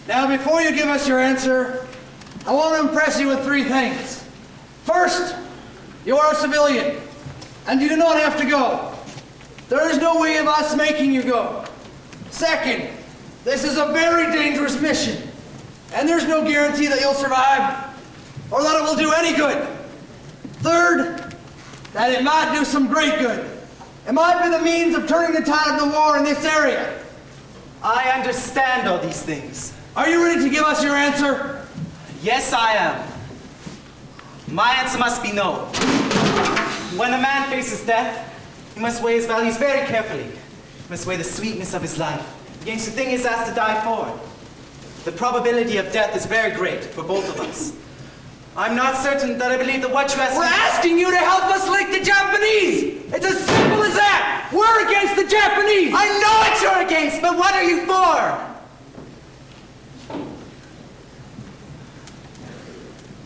Now, before you give us your answer, I want to impress you with 3 things. First, you are a civilian, and you do not have to go. There is no way of us making you go. Second, this is a very dangerous mission, and there's no guarantee that you'll survive or that it will do any good. Third, that it might do some great good. It might be the means of turning the tide of the war in this area. I understand all these things. Are you ready to give us your answer? Yes, I am. My answer must be no. When a man faces death, he must weigh his values very carefully. He must weigh the sweetness of his life against the thing he's asked to die for. The probability of death is very great for both of us. I'm not certain that I believe that what you asked We're asking you to help us link the Japanese! It's as simple as that! We're against the Japanese! I know what you're against, but what are you for?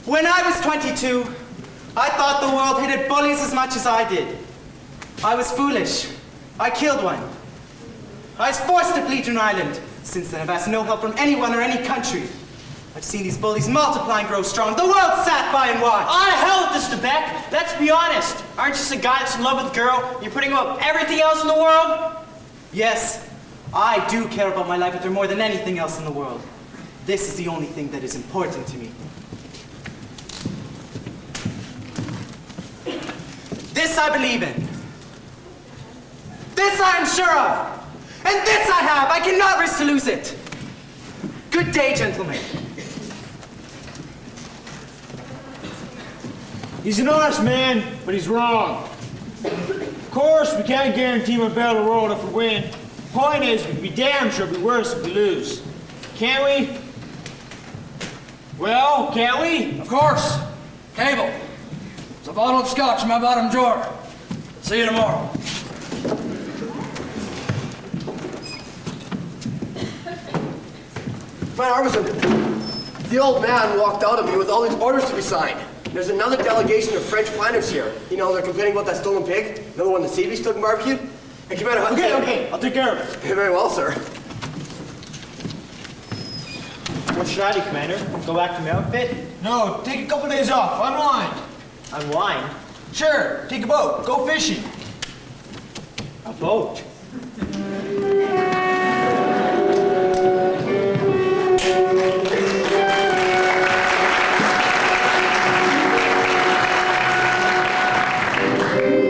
When I was 22, I thought the world hated bullies as much as I did. I was foolish. I killed one. I was forced to flee to an island. Since then, I've asked no help from anyone or any country. I've seen these bullies multiply and grow strong. The world sat by and watched. On hell with this, Beck. Let's be honest. Aren't you just a guy that's in love with a girl? You're putting above everything else in the world? Yes, I do care about my life with her more than anything else in the world. This is the only thing that is important to me. This I believe in. This I am sure of. And this I have. I cannot risk to lose it. Good day, gentlemen. He's an honest man, but he's wrong. Of course, we can't guarantee him a better world if we win. Point is, we'd be damn sure it'd be worse if we lose. Can't we? Well, can't we? Of course. Cable. There's a bottle of scotch in my bottom drawer. See you tomorrow. Fred Harbison, the old man walked out of me with all these orders to be signed. There's another delegation of French planters here. You know, they're complaining about that stolen pig, another one the Seabees took and barbecued. And Commander Hudson... Okay, I'll take care of it. Very well, sir. What should I do, Commander? Go back to my outfit? No, take a couple days off, unwind. Unwind? Sure, take a boat, go fishing. A boat? True.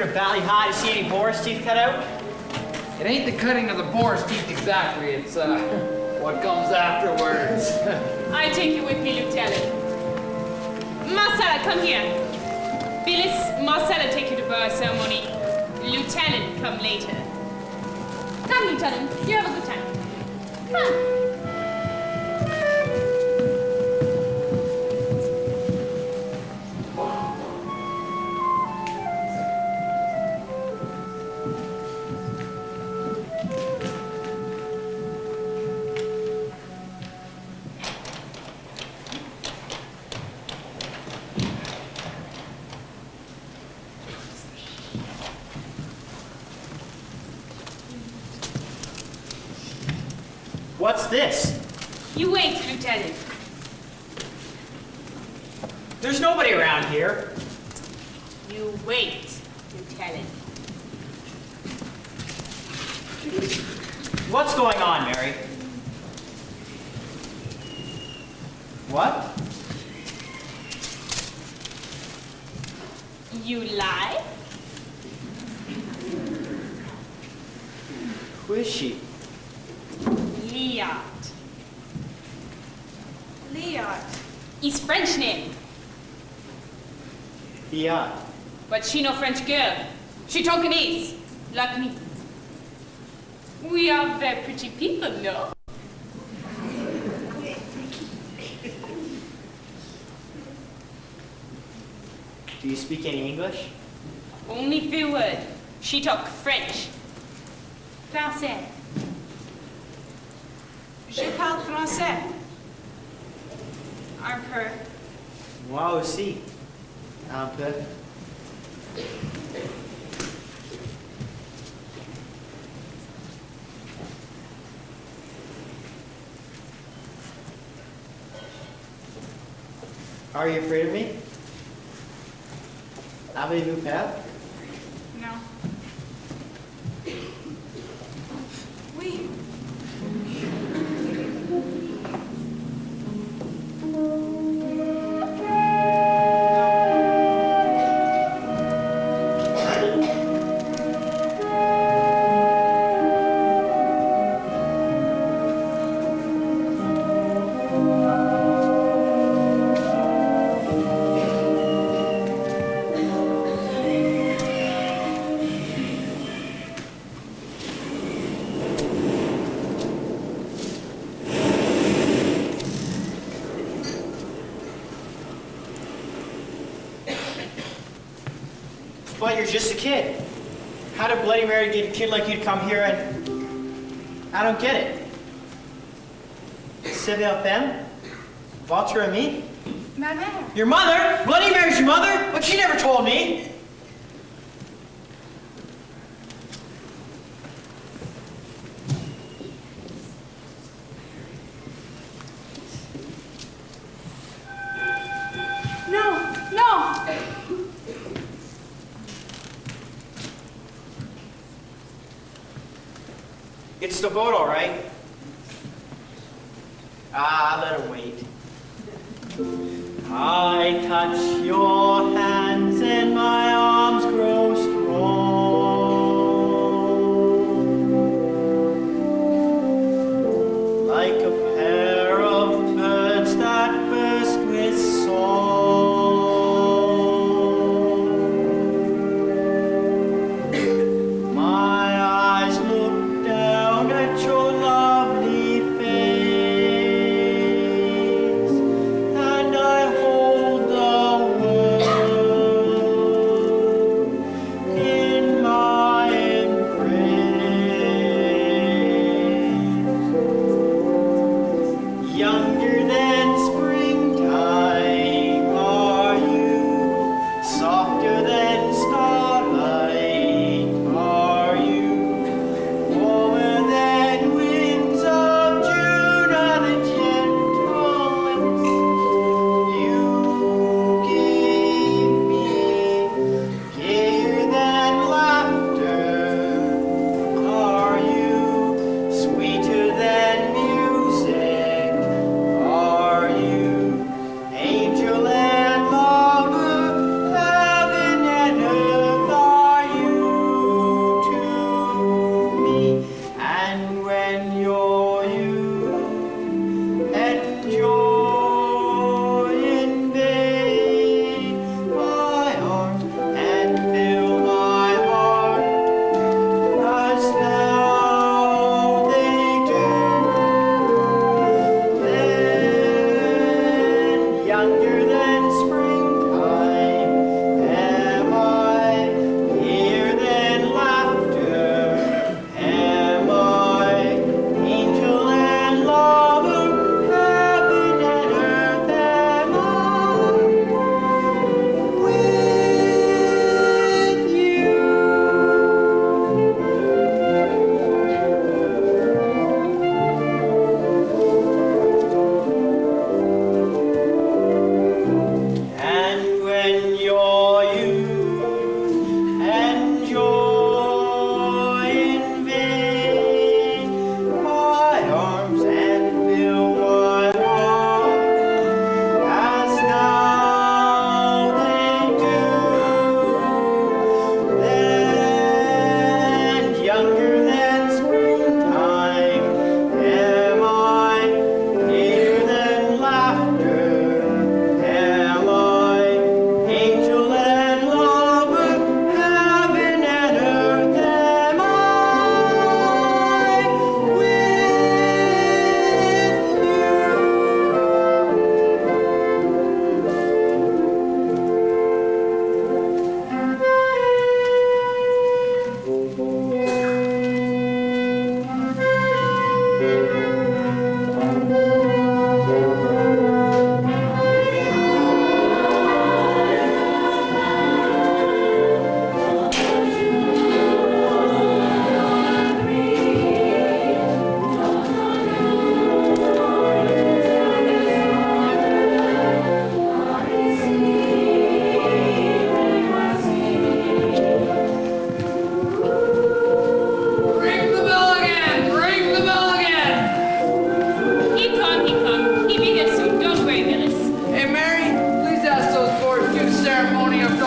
to Valley High to see any boar's teeth cut out? It ain't the cutting of the boar's teeth exactly, it's what comes afterwards. I take you with me, Lieutenant. Marcella, come here. Phyllis, Marcella take you to bar ceremony. Lieutenant, come later. Come, Lieutenant. You have a good time. Come. What's this? You wait, Lieutenant. There's nobody around here. You wait, Lieutenant. What's going on, Mary? What? You lie? Who is she? Liat. Liat. His French name. Yeah. But she no French girl. She Tonkinese, like me. We are very pretty people, no? Do you speak any English? Only few words. She talk French. Français. Je parle français. Un peu. Moi aussi. Un peu. Are you afraid of me? Avez-vous peur? No. Oui. But you're just a kid. How did Bloody Mary get a kid like you to come here and... I don't get it. C'est la peine? Votre ami? Ma mère. Your mother? Bloody Mary's your mother? But she never told me. No, no. It's the boat, all right. Ah, let her wait. I touch your hands and my arms grow strong, like a pair of birds that burst with song. My eyes look down at your lovely face, and I hold the world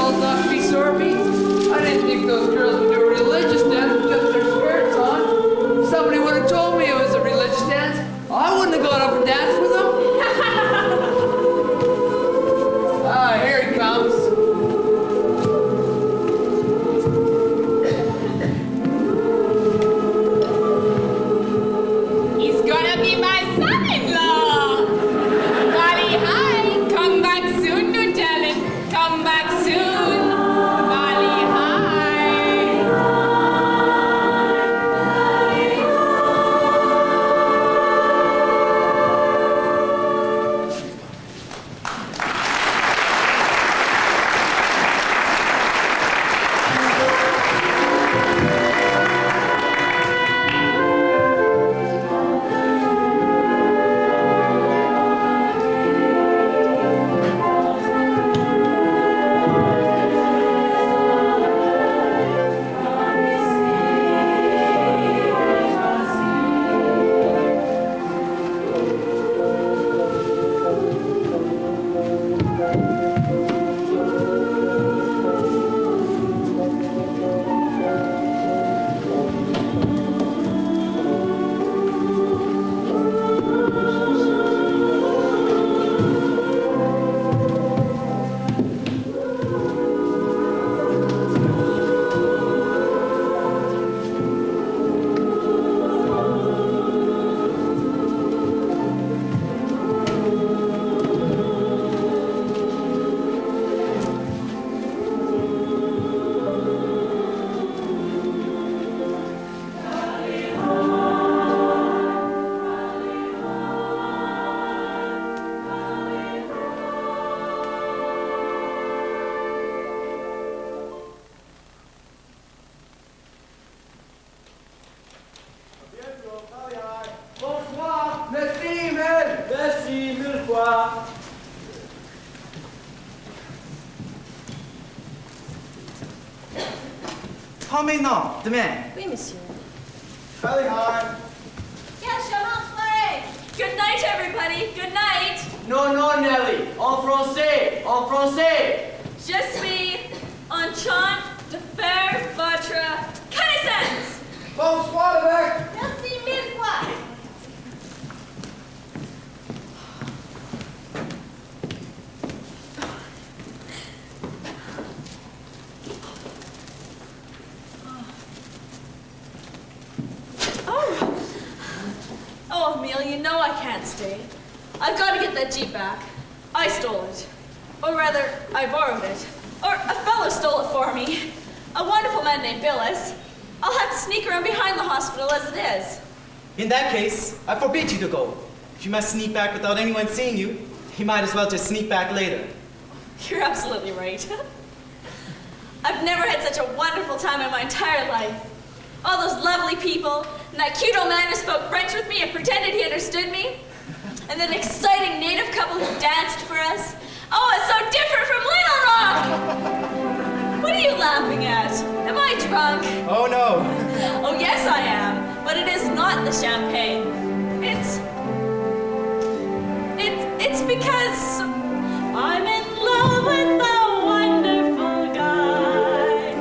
fellas not to be sorry. I didn't think those girls would do a religious dance with just their skirts on. If somebody would have told me it was a religious dance, I wouldn't have gone up and danced with them. Ah, here he comes. He's gonna be my son-in-law. Bali, hi. Come back soon, New Talent. Come back soon. Bali, hi. Bonsoir. Merci, Mel. Merci, mille fois. How maintenant, demain? Oui, monsieur. Belly high. Yes, je m'en Good night, everybody. Good night. Non, non, Nelly. En français. En français. Je suis en train de faire votre connaissance. Bonsoir, Lebec. Merci mille fois. Oh, Emile, you know I can't stay. I've got to get that Jeep back. I stole it. Or rather, I borrowed it. Or a fellow stole it for me. A wonderful man named Billis. I'll have to sneak around behind the hospital as it is. In that case, I forbid you to go. If you must sneak back without anyone seeing you, you might as well just sneak back later. You're absolutely right. I've never had such a wonderful time in my entire life. All those lovely people, and that cute old man who spoke French with me and pretended he understood me, and that exciting native couple who danced for us. Oh, it's so different from Little Rock! What are you laughing at? Am I drunk? Oh no. Oh, yes, I am. But it is not the champagne. It's because I'm in love with a wonderful guy.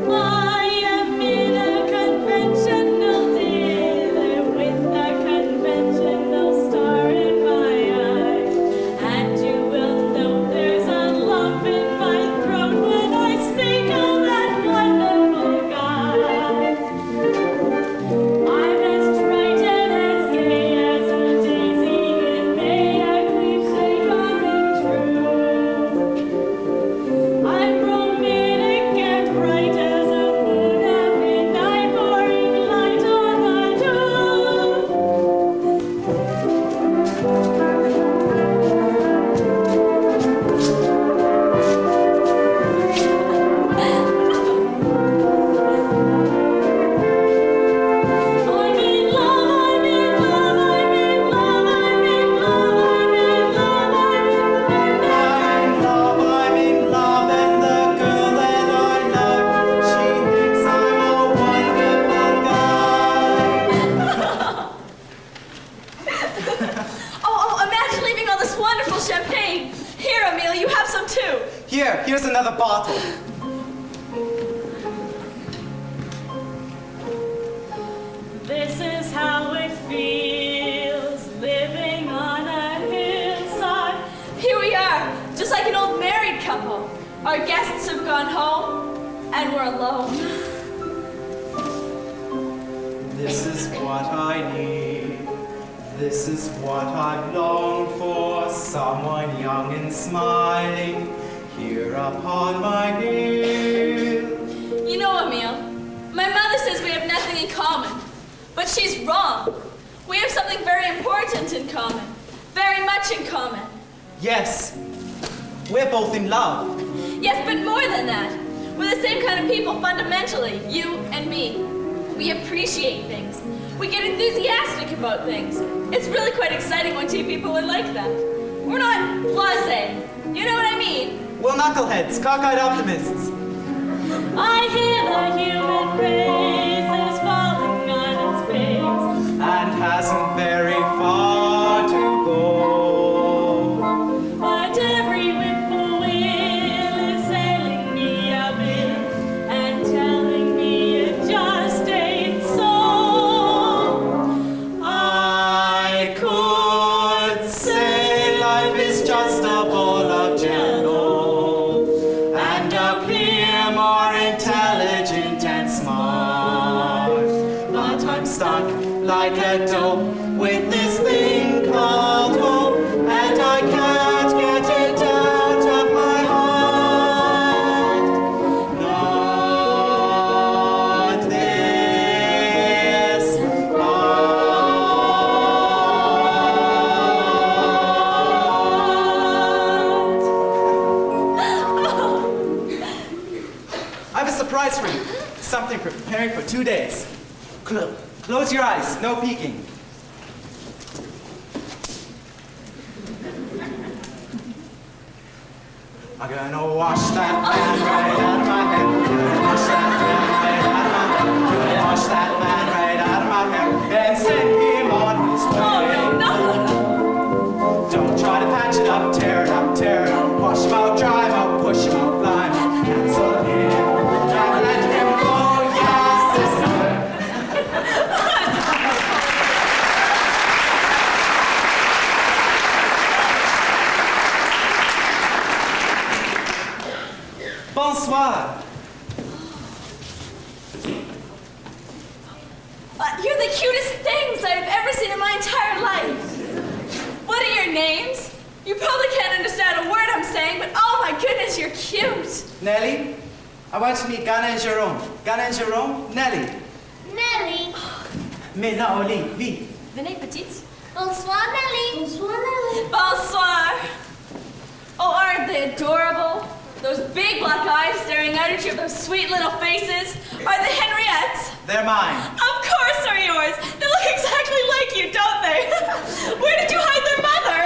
I am in a conventional dinner with a conventional star in my eye. And you will know there's a lump in my throat when I speak of that wonderful guy. I'm as bright and as gay as a daisy in May, a cliché coming true. I'm romantic and bright as a moon at midnight, pouring light on the dew. I'm in love, I'm in love, I'm in love, I'm in love, I'm in love, I'm in love, and the girl that I love, she thinks I'm a wonderful guy. Oh, imagine leaving all this wonderful champagne. Here, Emile, you have some too. Here's another bottle. This is how it feels, living on a hillside. Here we are, just like an old married couple. Our guests have gone home, and we're alone. This is what I need. This is what I've longed for. Someone young and smiling here upon my hill. You know, Emile, my mother says we have nothing in common, but she's wrong. We have something very important in common, very much in common. Yes, we're both in love. Yes, but more than that. We're the same kind of people fundamentally, you and me. We appreciate things. We get enthusiastic about things. It's really quite exciting when two people are like that. We're not blasé. You know what I mean? We're knuckleheads, cockeyed optimists. I hear the human race is falling on its face. And hasn't very far to go. But every whippoorwill is sailing me a bit and telling me it just ain't so. I could say life is just a ball of jello and appear more intelligent and smart. But I'm stuck like a dope with this thing called hope, and I can't get it out of my heart. Not this I have a surprise for you. Something for preparing for 2 days. Close your eyes, no peeking. I'm gonna wash that man right out of my head. Gonna wash that man right out of my head. Gonna wash that man right out of my head and send him on his way. Don't try to patch it up, tear it up, tear it up. Wash him out, dry him out, push him out, blind him, cancel him, and let him go. Yes, sister. Bonsoir. You're the cutest things I've ever seen in my entire life. What are your names? You probably can't understand a word I'm saying, but oh my goodness, you're cute. Nelly, I want you to meet Ghana and Jerome. Ghana and Jerome, Nelly. Nelly. Mais là, Oli, vite. Venez, petite. Bonsoir, Nelly. Bonsoir, Nelly. Bonsoir. Oh, aren't they adorable? Those big black eyes staring out at you, those sweet little faces. Are they Henriettes? They're mine. Of course they're yours. They look exactly like you, don't they? Where did you hide their mother?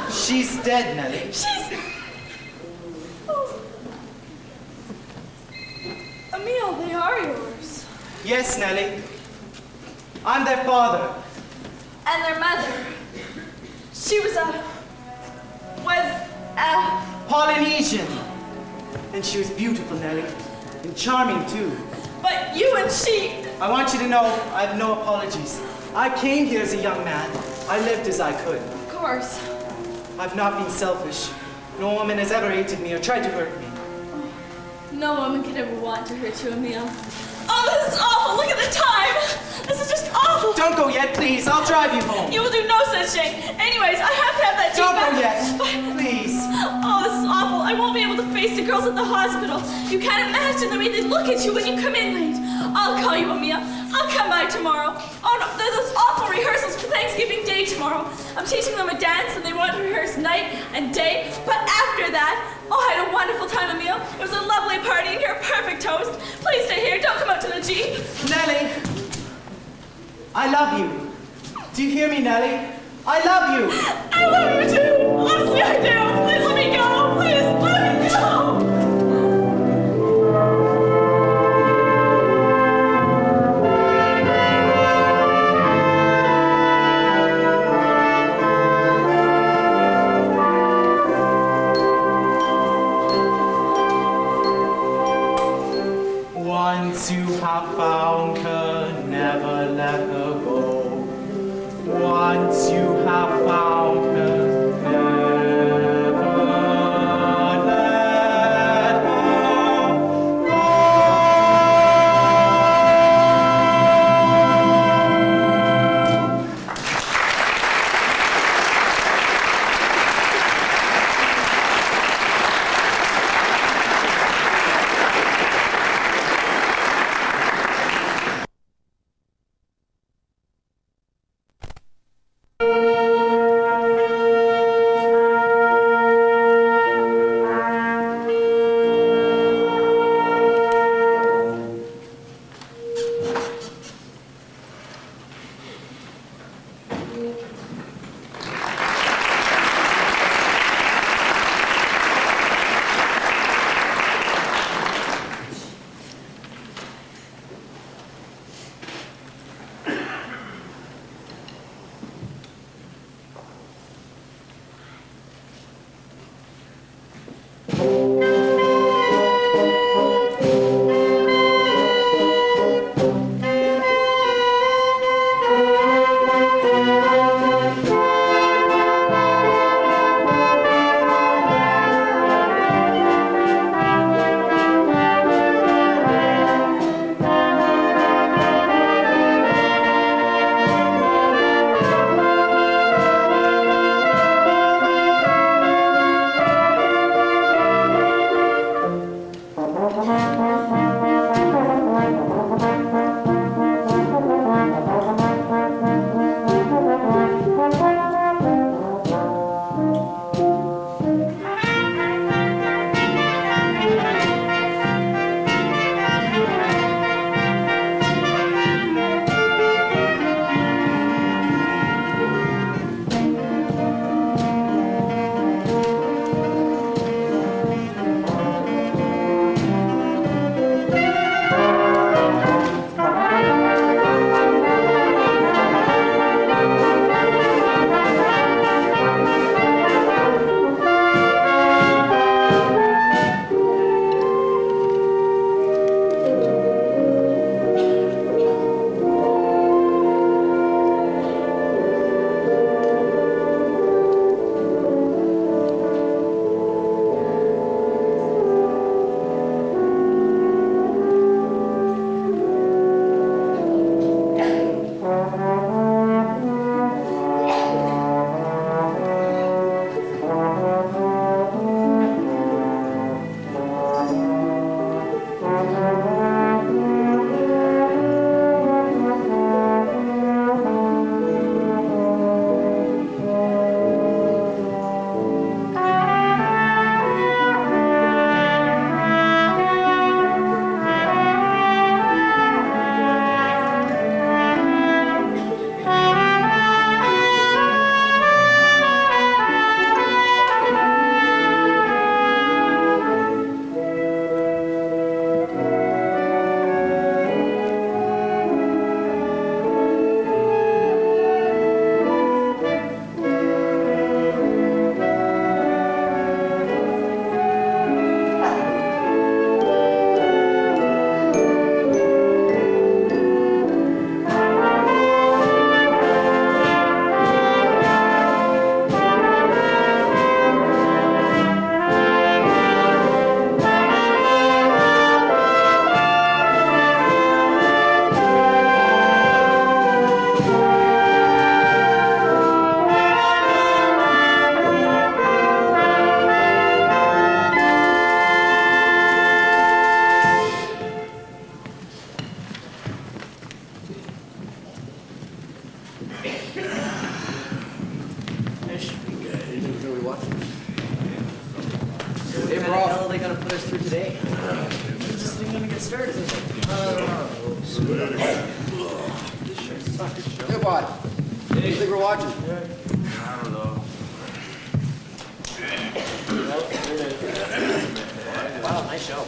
She's dead, Nelly. She's... Oh. Emile, they are yours. Yes, Nelly. I'm their father. And their mother. She was a Polynesian. And she was beautiful, Nelly. And charming, too. But you and she... I want you to know I have no apologies. I came here as a young man. I lived as I could. Of course. I've not been selfish. No woman has ever hated me or tried to hurt me. No woman could ever want to hurt you, Emile. Oh, this is awful. Look at the time. This is just awful. Don't go yet, please. I'll drive you home. You will do no such thing. Anyways, I have to have that Don't back. go yet, please. Oh, this is awful. I won't be able to face the girls at the hospital. You can't imagine the way they look at you when you come in late. I'll call you, Emile. I'll come by tomorrow. Oh, no, there's those awful rehearsals for Thanksgiving Day tomorrow. I'm teaching them a dance, and they want to rehearse night and day. But after that, oh, I had a wonderful time, Emile. It was a lovely party, and you're a perfect host. Please stay here. Don't come out to the Jeep. Nelly, I love you. Do you hear me, Nelly? I love you. I love you too. Honestly, I do. Please let me go. Please let me go. once you have found her, never let her Hey, bro. How the hell are they gonna put us through today? When's this thing gonna get started? Hey, bud. What do you think we're watching? I don't know. Wow, nice show.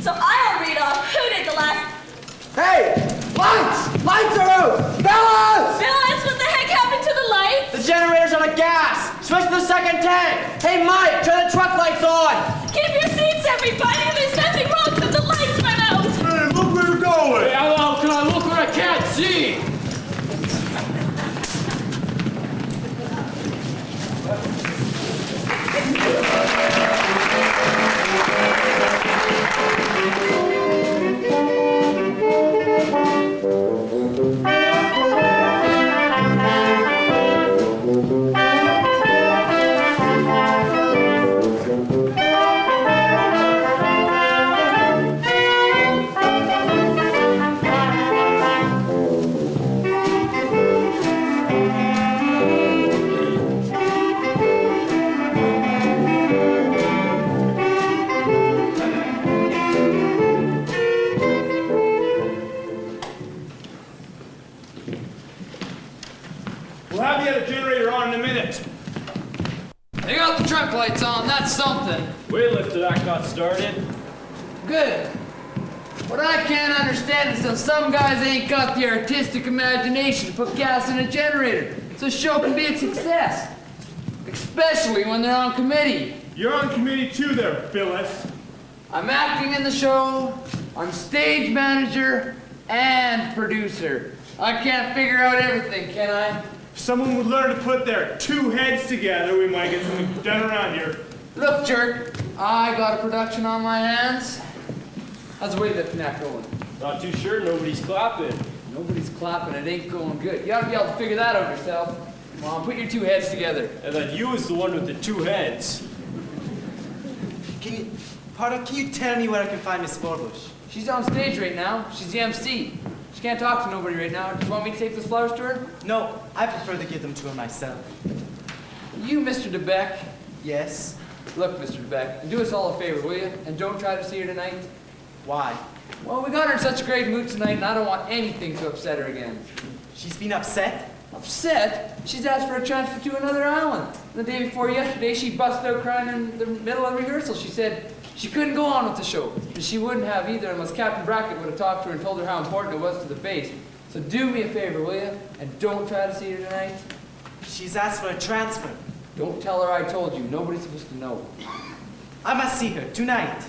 So I'll read off who did the last. Hey! Lights! Lights are out! Fellas! Phyllis, what the heck happened to the lights? The generator's out of gas. Switch to the second tank. Hey, Mike, turn the truck lights on. Keep your seats, everybody. There's nothing wrong with the lights went out. Hey, look where you're going! Hey, how can I look where I can't see? We'll have the other generator on in a minute. They got the truck lights on, that's something. Wait till that got started. Good. What I can't understand is that some guys ain't got the artistic imagination to put gas in a generator so the show can be a success. Especially when they're on committee. You're on committee too there, Phyllis. I'm acting in the show, I'm stage manager and producer. I can't figure out everything, can I? If someone would learn to put their two heads together, we might get something done around here. Look, jerk, I got a production on my hands. How's the weightlifting act going? Not too sure, nobody's clapping. Nobody's clapping, it ain't going good. You ought to be able to figure that out yourself. Come on, put your two heads together. And then you was the one with the two heads. Can you tell me where I can find Miss Forbush? She's on stage right now. She's the MC. She can't talk to nobody right now. Do you want me to take those flowers to her? No, I prefer to give them to her myself. You, Mr. DeBeck. Yes? Look, Mr. DeBeck, do us all a favor, will you? And don't try to see her tonight. Why? Well, we got her in such a great mood tonight, and I don't want anything to upset her again. She's been upset? Upset? She's asked for a transfer to another island. The day before yesterday, she busted out crying in the middle of rehearsal. She said she couldn't go on with the show. And she wouldn't have either unless Captain Brackett would have talked to her and told her how important it was to the base. So do me a favor, will you? And don't try to see her tonight. She's asked for a transfer. Don't tell her I told you. Nobody's supposed to know. I must see her tonight.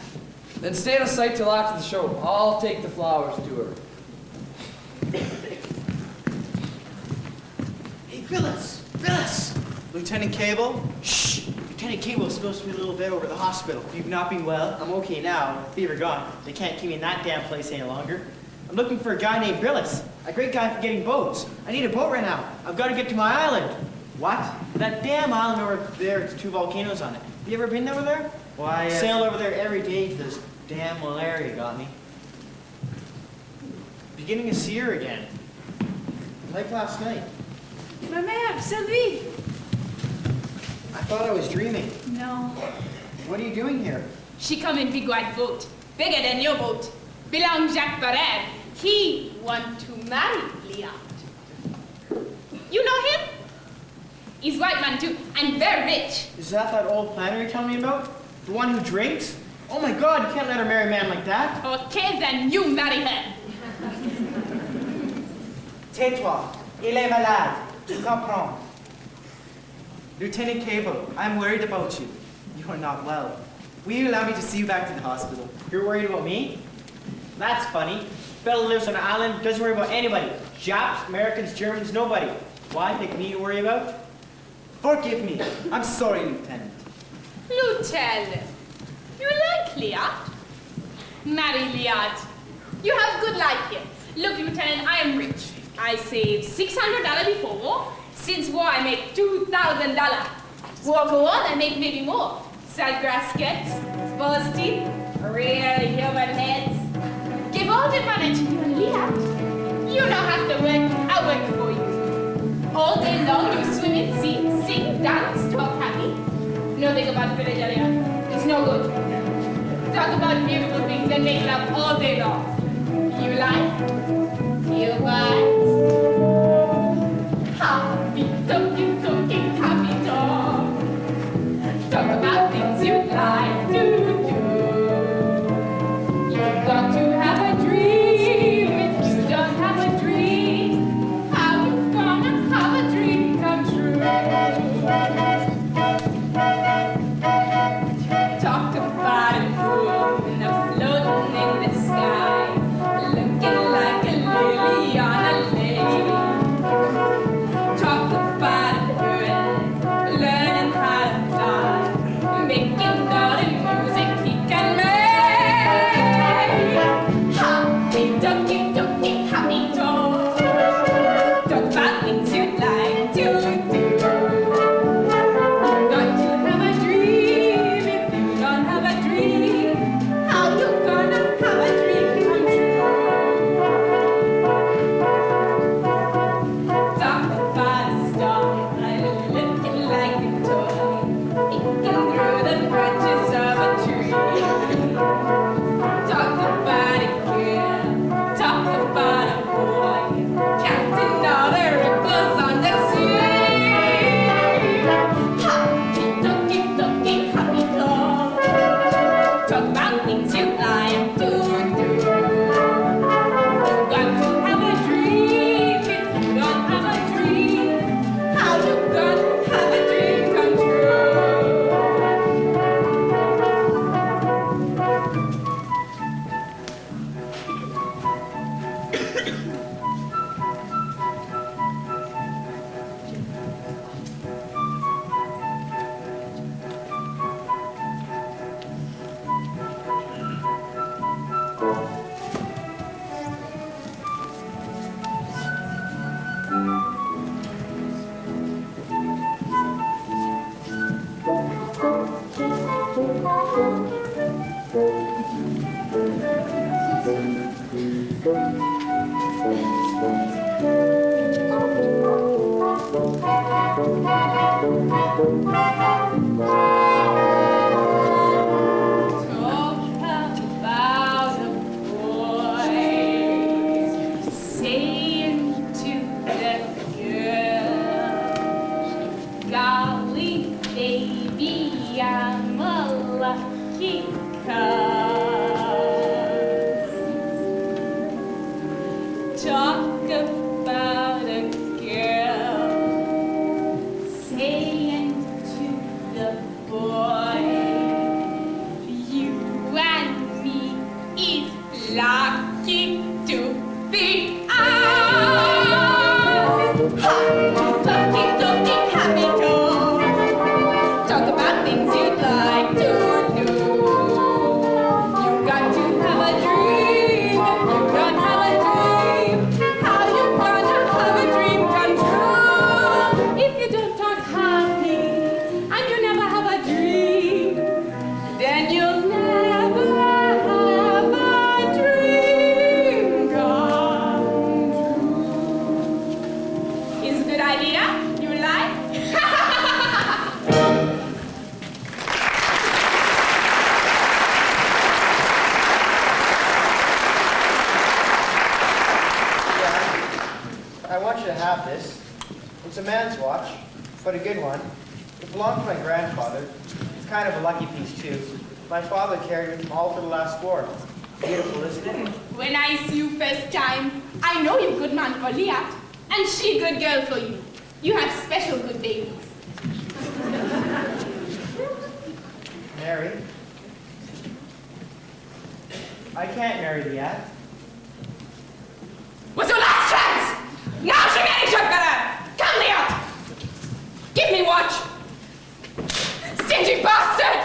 Then stay out of sight till after the show. I'll take the flowers to her. Hey, Phyllis! Phyllis! Lieutenant Cable? Shh! Lieutenant Cable is supposed to be a little bit over at the hospital. You've not been well? I'm okay now. Fever gone. They can't keep me in that damn place any longer. I'm looking for a guy named Billis. A great guy for getting boats. I need a boat right now. I've got to get to my island. What? That damn island over there with 2 volcanoes on it. Have you ever been over there? Why, I sail over there every day till this damn malaria got me. Beginning to see her again. Like last night. Ma mère, c'est lui. I thought I was dreaming. No. What are you doing here? She come in big white boat, bigger than your boat. Belong Jacques Barrel. He want to marry Leah. You know him? He's white man too, and very rich. Is that old planner you're telling me about? The one who drinks? Oh my God, you can't let her marry a man like that. Okay, then you marry her. Tais-toi. Il est malade. Tu comprends? Lieutenant Cable, I'm worried about you. You are not well. Will you allow me to see you back to the hospital? You're worried about me? That's funny. Fella lives on an island, doesn't worry about anybody. Japs, Americans, Germans, nobody. Why pick me to worry about? Forgive me. I'm sorry, Lieutenant. Lieutenant, you like Leah? Marry Leah. You have good life here. Look, Lieutenant, I am rich. I saved $600 before war. Since war, I make $2,000. War go on, I make maybe more. Side graskets, false teeth, real human heads. Give all the money to you and Leah. You don't have to work, I work for you. All day long, you swim in sea, sing, dance, talk happy. No think about Philadelphia. It's no good. Talk about beautiful things and make love all day long. You like? You buy? Happy talking, happy talk. Talk about things you like to do. You I want you to have this. It's a man's watch, but a good one. It belonged to my grandfather. It's kind of a lucky piece, too. My father carried it all for the last war. Beautiful, isn't it? When I see you first time, I know you good man for Liat, and she good girl for you. You have special good babies. Mary? I can't marry Liat. Was your last chance? Now she made it better. Come, Liat. Give me watch. Stingy bastard.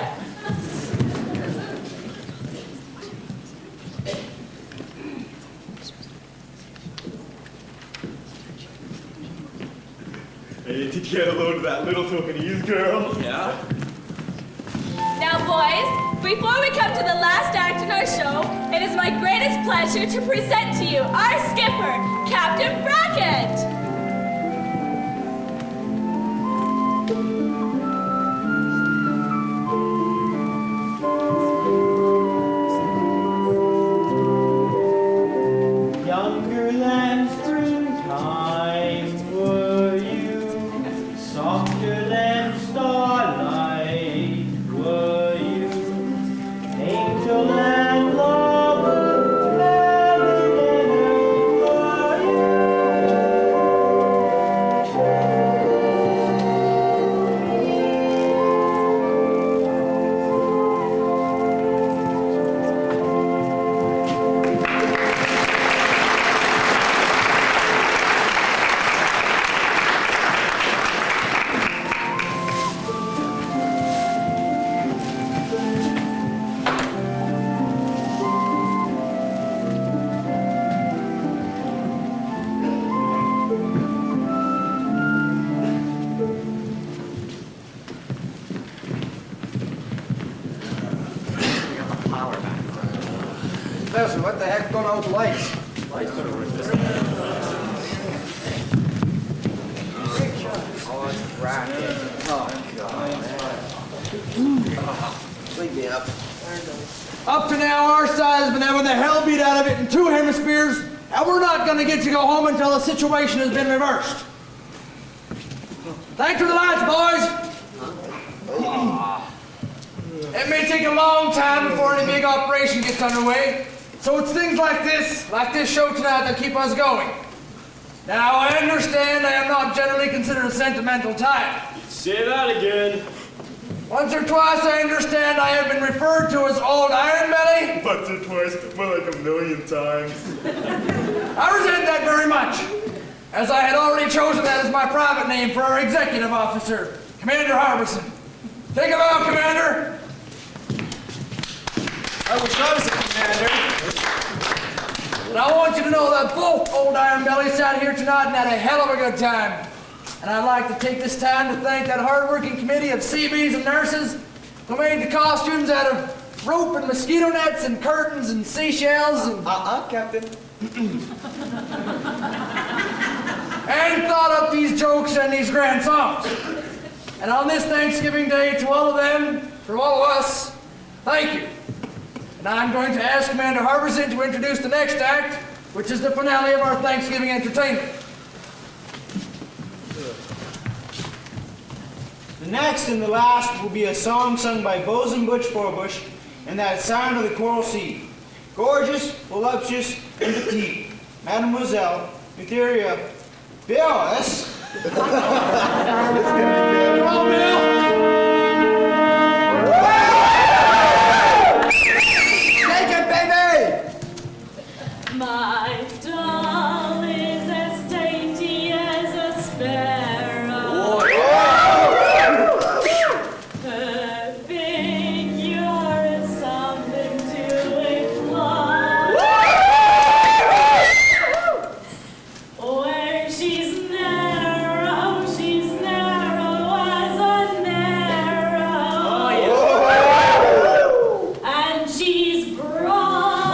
Hey, did you get a load of that little Tokenese girl? Yeah? Now, boys, before we come to the last act in our show, it is my greatest pleasure to present to you our skipper, Captain Brackett. Younger than springtime were you, softer than starlight were you, angel and lover, heaven and earth were you. Listen, what the heck's going on with the lights? Oh, it's racket. Oh, God. Leave me up. Up to now, our side has been having the hell beat out of it in two hemispheres, and we're not going to get to go home until the situation has been reversed. Thanks for the lights, boys. It may take a long time before any big operation gets underway, so it's things like this show tonight that keep us going. Now, I understand I am not generally considered a sentimental type. Say that again. Once or twice, I understand I have been referred to as Old Iron Belly. Once or twice, more like a million times. I resent that very much, as I had already chosen that as my private name for our executive officer, Commander Harbison. Take him out, Commander. I wish I was a commander. both old Iron Belly sat here tonight and had a hell of a good time. And I'd like to take this time to thank that hard-working committee of CBs and nurses who made the costumes out of rope and mosquito nets and curtains and seashells and... Captain. and thought up these jokes and these grand songs. And on this Thanksgiving Day, to all of them, from all of us, thank you. And I'm going to ask Commander Harbison to introduce the next act, which is the finale of our Thanksgiving entertainment. The next and the last will be a song sung by Bosun Butch Forbush and that sound of the Coral Sea. Gorgeous, voluptuous, and petite, Mademoiselle Eutheria Billis. Come on, Bill! Take it, baby! My doll is as dainty as a sparrow. Her figure is something to applaud. Where she's narrow as a narrow. And she's broad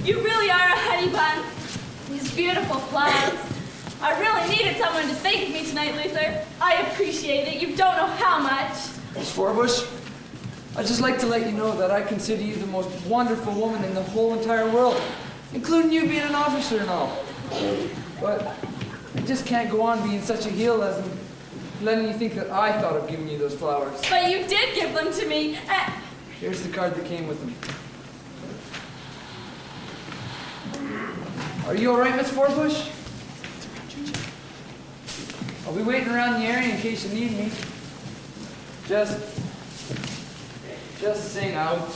You really are a honey bun. These beautiful flowers. I really needed someone to thank me tonight, Luther. I appreciate it. You don't know how much. Miss Forbush, I'd just like to let you know that I consider you the most wonderful woman in the whole entire world, including you being an officer and all. But I just can't go on being such a heel as in letting you think that I thought of giving you those flowers. But you did give them to me. Here's the card that came with them. Are you all right, Miss Forbush? I'll be waiting around the area in case you need me. Just sing out.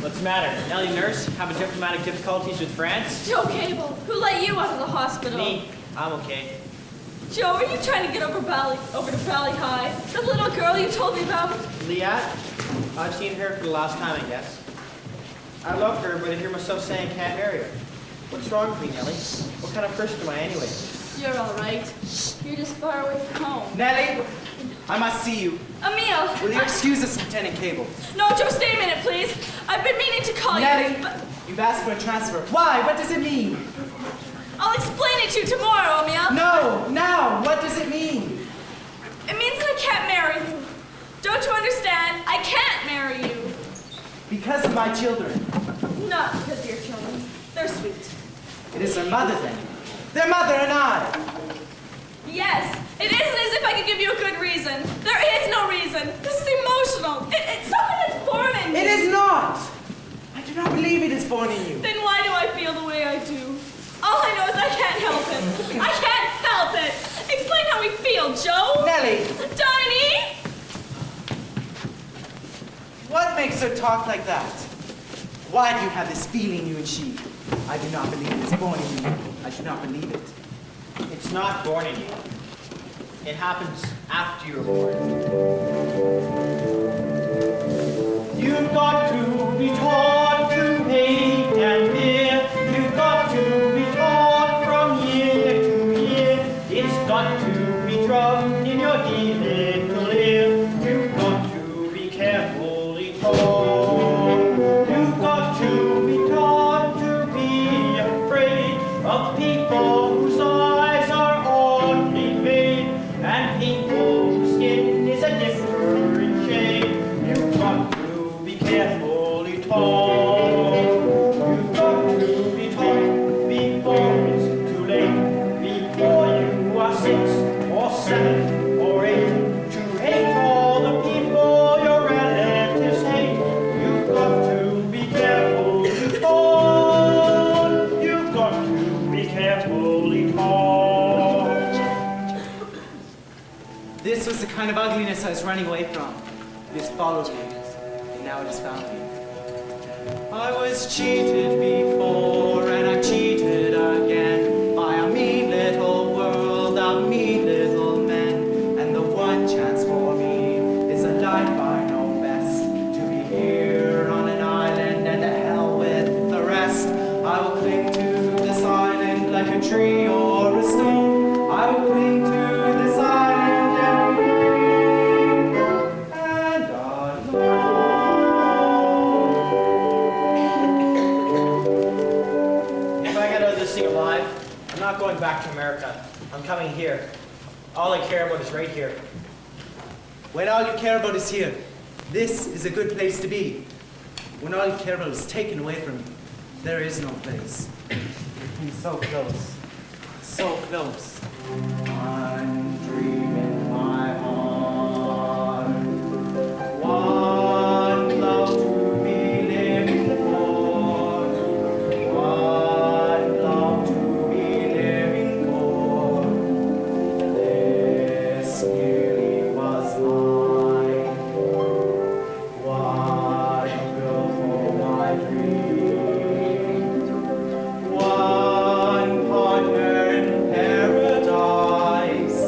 What's the matter? Nellie Nurse having diplomatic difficulties with France? Joe Cable, who let you out of the hospital? Me? I'm okay. Joe, are you trying to get over to Valley High? The little girl you told me about? Leah? I've seen her for the last time, I guess. I love her, but I hear myself saying I can't marry her. What's wrong with me, Nellie? What kind of person am I anyway? You're all right. You're just far away from home. Nellie, I must see you. Emil! Will you excuse us, Lieutenant Cable? No, Joe, stay a minute, please. I've been meaning to call Nellie, you. But you've asked for a transfer. Why? What does it mean? I'll explain it to you tomorrow, Emil. No, now. What does it mean? It means that I can't marry you. Don't you understand? I can't marry you. Because of my children. Not because of your children. They're sweet. It is their mother then. Their mother and I. Yes, it isn't as if I could give you a good reason. There is no reason. This is emotional. It's something that's born in me. It is not. I do not believe it is born in you. Then why do I feel the way I do? All I know is I can't help it. I can't help it. Explain how we feel, Joe. Nellie. Diney. What makes her talk like that? Why do you have this feeling, you and she? I do not believe it is born in you. I do not believe it. It's not born in you. It happens after you're born. You've got to be taught to hate and fear. You've got to be taught from year to year. It's got to be drummed in your wee little ear. You've got to be carefully taught. You've got to be taught to be afraid of people whose eyes are oddly made, and people whose skin is a different shade. You've got to be carefully taught. You've got to be taught before it's too late, before you are 6 or 7 or 8, to hate all the people your relatives hate. You've got to be carefully taught. You've got to be carefully taught. This was the kind of ugliness I was running away from. This followed me, and now it has found me. I was cheated before, and I cheated again by a mean little world of mean little men. And the one chance for me is a life I know best, to be here on an island and to hell with the rest. I will cling to this island like a tree or a stone. I will cling to this island and If I get out of this thing alive, I'm not going back to America. I'm coming here. All I care about is right here. When all you care about is here, this is a good place to be. When all you care about is taken away from you, there is no place. And so close, so close. One dream in my heart, one love to be living for, one love to be living for. This really was mine, one girl for my dream, one partner in paradise.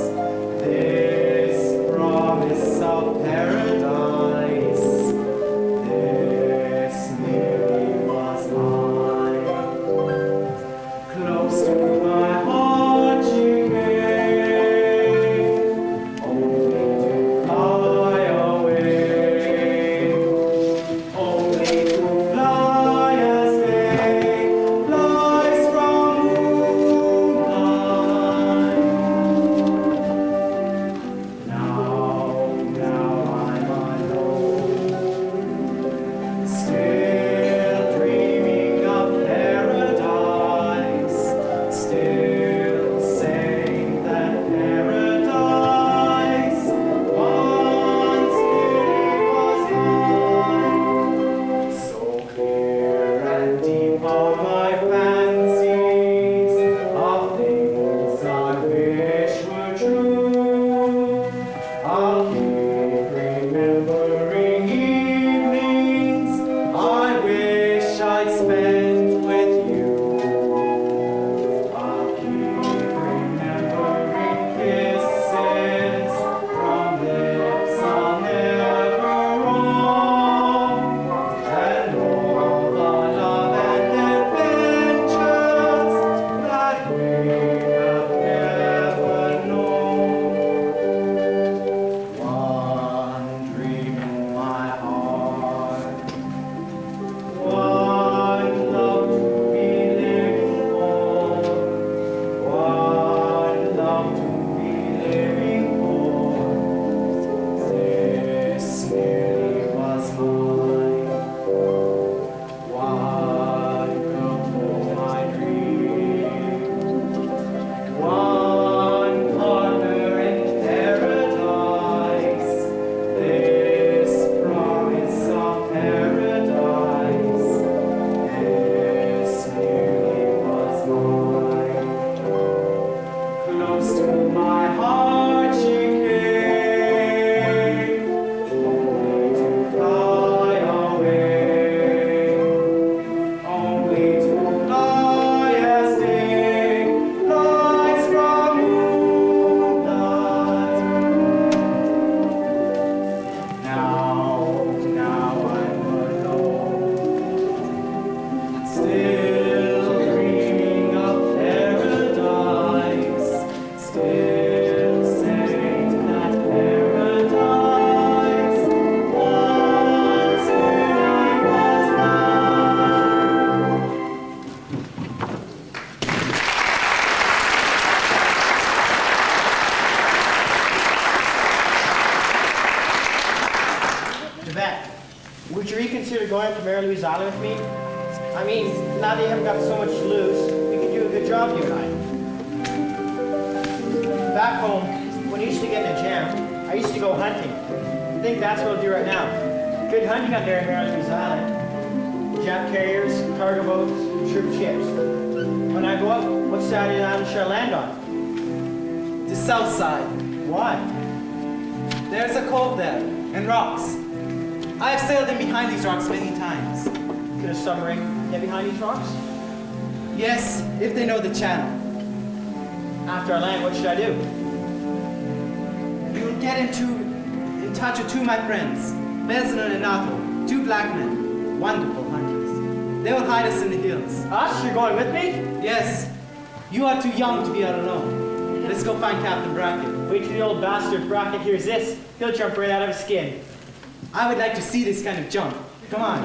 Would you reconsider going to Mary Louise Island with me? I mean, now that you haven't got so much to lose, we can do a good job, you and I. Back home, when I used to get in a jam, I used to go hunting. I think that's what I'll do right now. Good hunting out there in Mary Louise Island. Jap carriers, cargo boats, troop ships. When I go up, what side of the island should I land on? The south side. Why? There's a cove there, and rocks. I have sailed in behind these rocks many times. Could a submarine get behind these rocks? Yes, if they know the channel. After I land, what should I do? You will get in touch with two of my friends, Bezin and Nato, two black men, wonderful hunters. They will hide us in the hills. Us? You're going with me? Yes. You are too young to be out alone. Let's go find Captain Brackett. Wait till the old bastard Brackett hears this. He'll jump right out of his skin. I would like to see this kind of jump. Come on.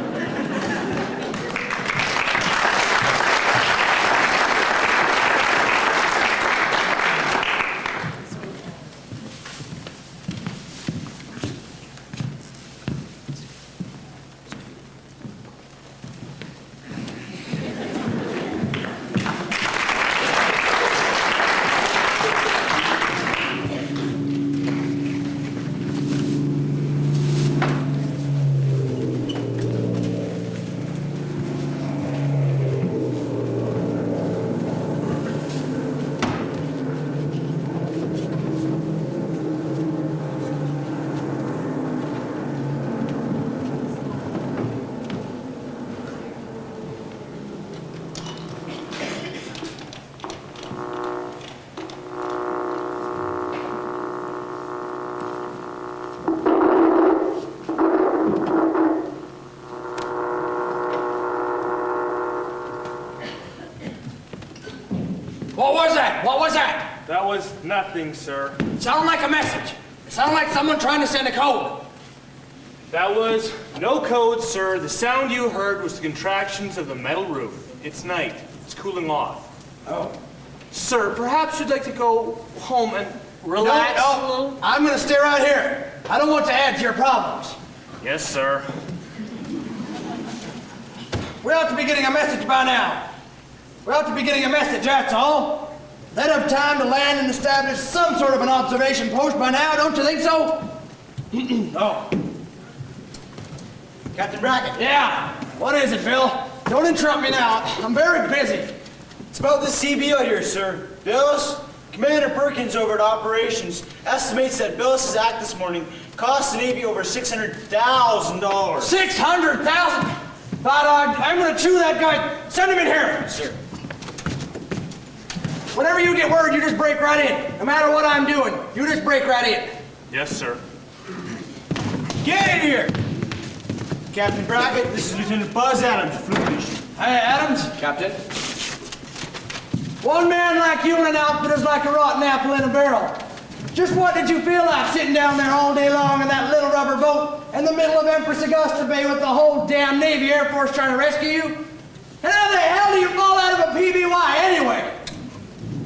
What was that? That was nothing, sir. It sounded like a message. It sounded like someone trying to send a code. That was no code, sir. The sound you heard was the contractions of the metal roof. It's night. It's cooling off. Oh. Sir, perhaps you'd like to go home and relax a little? I'm going to stay right here. I don't want to add to your problems. Yes, sir. We ought to be getting a message by now. We ought to be getting a message, that's all. They'd have time to land and establish some sort of an observation post by now, don't you think so? Oh. Captain Brackett. Yeah. What is it, Bill? Don't interrupt me now. I'm very busy. It's about this CB out here, sir. Billis, Commander Perkins over at Operations estimates that Billis's act this morning cost the Navy over $600,000. $600,000? By dog, I'm going to chew that guy. Send him in here. Sir. Whenever you get word, you just break right in. No matter what I'm doing, you just break right in. Yes, sir. Get in here! Captain Brackett, this is Lieutenant Buzz Adams, Fleet Mission. Hey, Adams. Captain? One man like you in an outfit is like a rotten apple in a barrel. Just what did you feel like sitting down there all day long in that little rubber boat in the middle of Empress Augusta Bay with the whole damn Navy Air Force trying to rescue you? And how the hell do you fall out of a PBY anyway?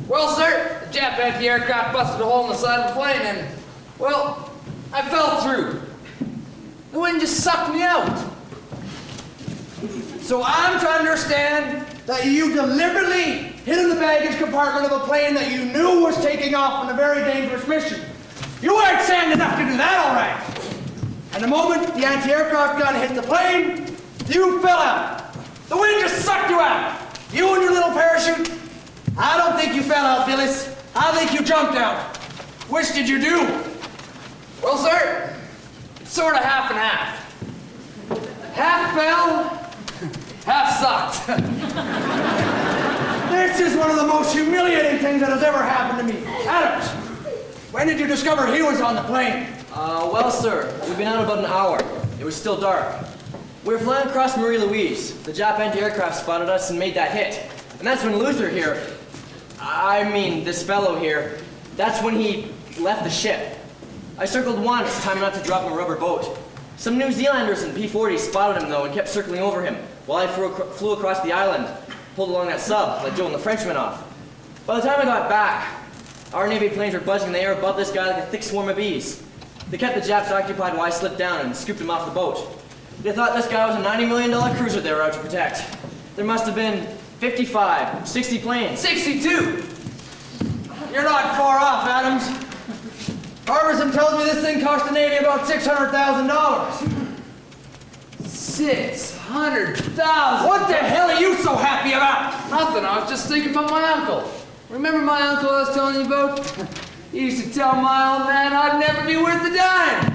Well, sir, the Jap anti-aircraft busted a hole in the side of the plane and, well, I fell through. The wind just sucked me out. So I'm trying to understand that you deliberately hid in the baggage compartment of a plane that you knew was taking off on a very dangerous mission. You weren't sane enough to do that, all right. And the moment the anti-aircraft gun hit the plane, you fell out. The wind just sucked you out. You and your little parachute. I don't think you fell out, Billis. I think you jumped out. Which did you do? Well, sir, it's sort of half and half. Half fell, half sucked. This is one of the most humiliating things that has ever happened to me. Adams, when did you discover he was on the plane? Well, sir, we've been out about an hour. It was still dark. We were flying across Marie Louise. The Jap anti-aircraft spotted us and made that hit. And that's when Luther here, I mean, this fellow here, that's when he left the ship. I circled once, timing not to drop him a rubber boat. Some New Zealanders in P-40 spotted him, though, and kept circling over him, while I flew across the island, pulled along that sub, let Joe and the Frenchman off. By the time I got back, our Navy planes were buzzing in the air above this guy like a thick swarm of bees. They kept the Japs occupied while I slipped down and scooped him off the boat. They thought this guy was a $90 million cruiser they were out to protect. There must have been 55, 60 planes. 62! You're not far off, Adams. Harbison tells me this thing cost the Navy about $600,000. 600,000! What the hell are you so happy about? Nothing, I was just thinking about my uncle. Remember my uncle I was telling you about? He used to tell my old man I'd never be worth a dime.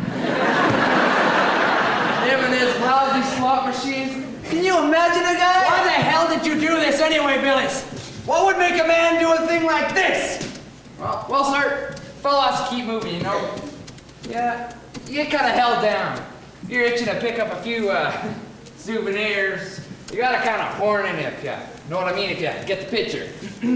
Him and his lousy slot machines. Can you imagine a guy? Why the hell did you do this anyway, Billis? What would make a man do a thing like this? Well, sir, fellow has to keep moving, you know. Yeah, you get kind of held down. You're itching to pick up a few souvenirs. You gotta kind of horn in if you know what I mean, if you get the picture.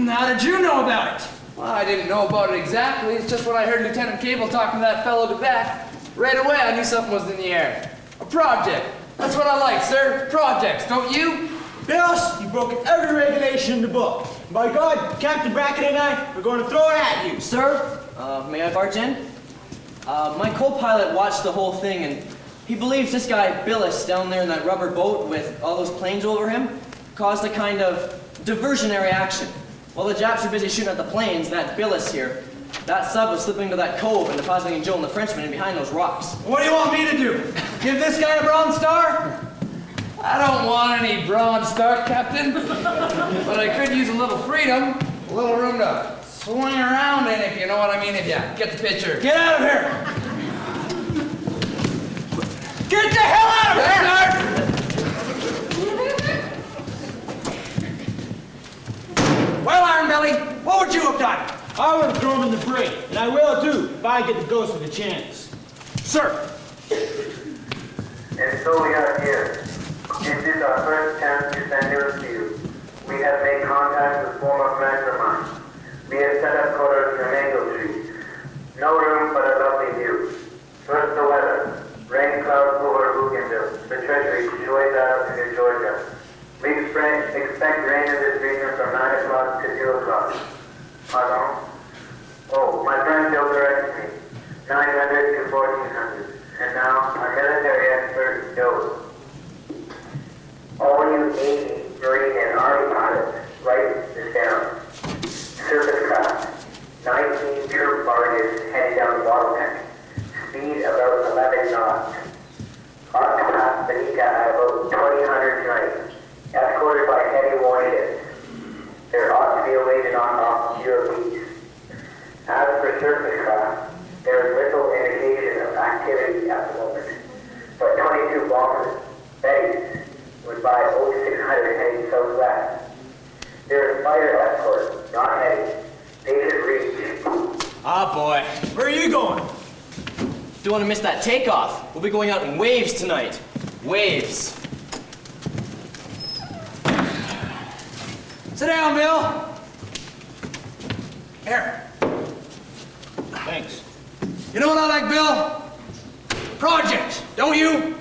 How did you know about it? Well, I didn't know about it exactly. It's just when I heard Lieutenant Cable talking to that fellow to back, right away I knew something was in the air. A project. That's what I like, sir. Projects, don't you? Billis, you've broken every regulation in the book. By God, Captain Brackett and I, we're going to throw it at you. Sir, may I barge in? My co-pilot watched the whole thing, and he believes this guy, Billis, down there in that rubber boat with all those planes over him, caused a kind of diversionary action. While the Japs were busy shooting at the planes, that Billis here, that sub was slipping to that cove and depositing Joe and the Frenchman in behind those rocks. What do you want me to do? Give this guy a Bronze Star? I don't want any Bronze Star, Captain. But I could use a little freedom, a little room to swing around in, if you know what I mean, if you get the picture. Get out of here! Get the hell out of here! Well, Iron Belly, what would you have done? I would have thrown him in the brig, and I will too, if I get the ghost of a chance. Sir. And so we are here. This is our first chance to send news to you. We have made contact with former friends of mine. We have set up quarters in the mango tree. No room but a lovely view. First the weather. Rain clouds over Bougainville. The treasury situated out in New Georgia. We expect rain in this region from 9 o'clock to 2 o'clock. Pardon? Oh, my friend Joe corrected me. 900 to 1400. And now, our military expert, Joe. All you Navy, Marine, and Army pilots, write this down. Surface craft. 19 troop barges headed down the bottleneck. Speed about 11 knots. Ought to pass Benita at about 2000 tonight. Escorted by heavy warships. There ought to be a way to knock off a few of these. As for surface craft, there is little indication of activity at the moment. But 22 bombers, Betty's, would buy 0600 heading southwest. There is fighter escort, not heading. They should reach. Ah, boy. Where are you going? Don't want to miss that takeoff. We'll be going out in waves tonight. Waves. Sit down, Bill. Here. Thanks. You know what I like, Bill? Projects, don't you?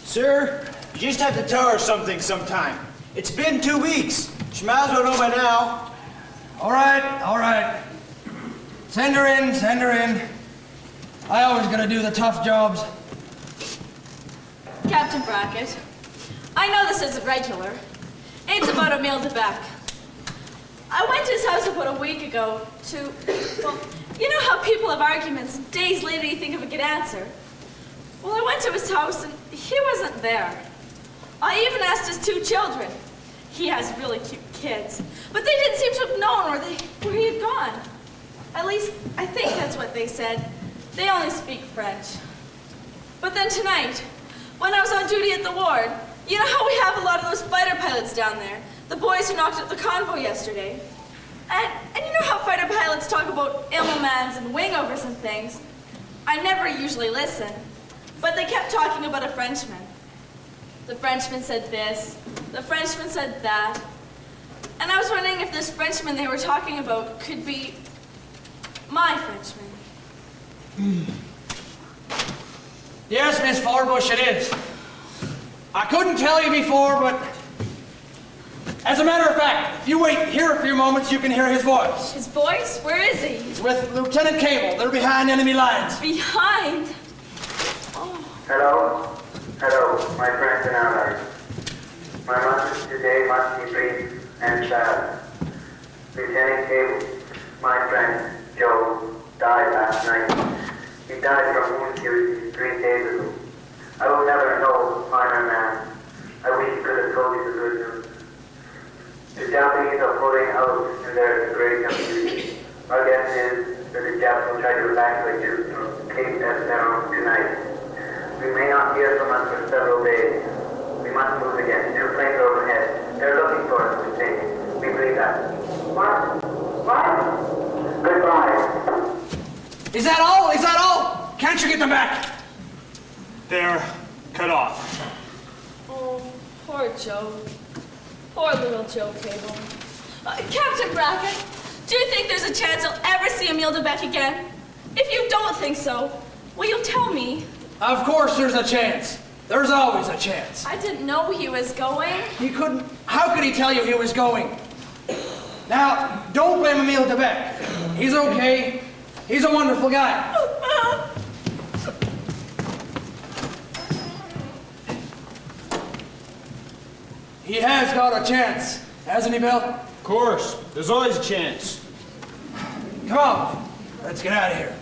Sir, you just have to tell her something sometime. It's been 2 weeks. She might as well know by now. All right. Send her in. I always gotta do the tough jobs. Captain Brackett, I know this isn't regular. It's about a meal to back. I went to his house about a week ago to, well, you know how people have arguments and days later you think of a good answer? Well, I went to his house and he wasn't there. I even asked his 2 children. He has really cute kids, but they didn't seem to have known where he had gone. At least, I think that's what they said. They only speak French. But then tonight, when I was on duty at the ward, you know how we have a lot of those fighter pilots down there? The boys who knocked at the convoy yesterday. And you know how fighter pilots talk about Immelmans and wingovers and things? I never usually listen, but they kept talking about a Frenchman. The Frenchman said this, the Frenchman said that. And I was wondering if this Frenchman they were talking about could be My Frenchman. Yes, Miss Forbush, it is. I couldn't tell you before, but as a matter of fact, if you wait here a few moments, you can hear his voice. His voice? Where is he? He's with Lieutenant Cable. They're behind enemy lines. Behind? Hello? Hello, my friends and allies. My message today must be brief and sad. Lieutenant Cable, my friend, Joe, died last night. He died from wounds he received 3 days ago. I will never know a finer man. I wish he could have told you the good news. The Japanese are pulling out and there is a great confusion. Our guess is that the Japs will try to evacuate troops from Cape Esperon tonight. We may not hear from us for several days. We must move again. 2 planes are overhead. They're looking for us, we think. We believe that. What? What? Goodbye. Is that all? Is that all? Can't you get them back? They're cut off. Oh, poor Joe. Poor little Joe Cable. Captain Brackett, do you think there's a chance you'll ever see Emile de Beck again? If you don't think so, will you tell me? Of course there's a chance. There's always a chance. I didn't know he was going. He couldn't. How could he tell you he was going? Now, don't blame Emile de Beck. He's okay. He's a wonderful guy. He has got a chance, hasn't he, Bill? Of course. There's always a chance. Come on. Let's get out of here.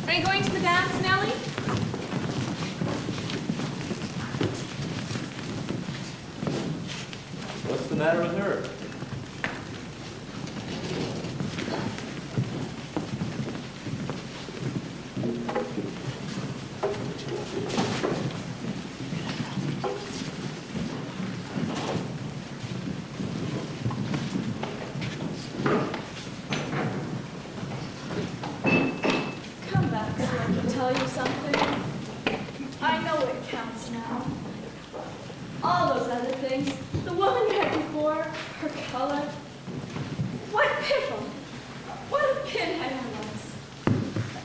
Are you going to the dance, Nellie? What's the matter with her? Come back so I can tell you something. I know it counts now. All those other things, the woman you had before, her color. What pickle? What a pinhead I was.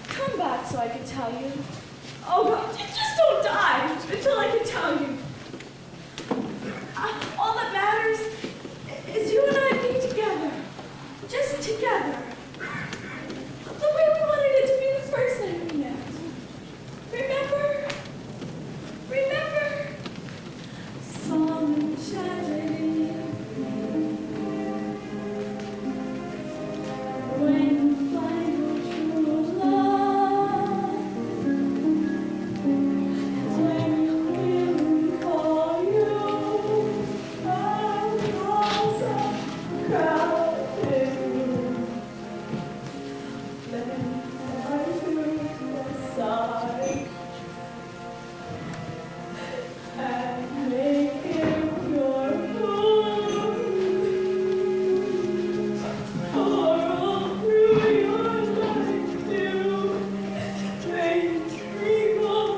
Come back so I can tell you. Oh God, just don't die until I can tell you. All that matters is you and I being together. Just together. The way we wanted it to be the first night we met. Remember? Remember? Song and chatting. When you find true love, it's when you call you. And also crowded room. Then I move aside and make him your home. All through your life you may dream of.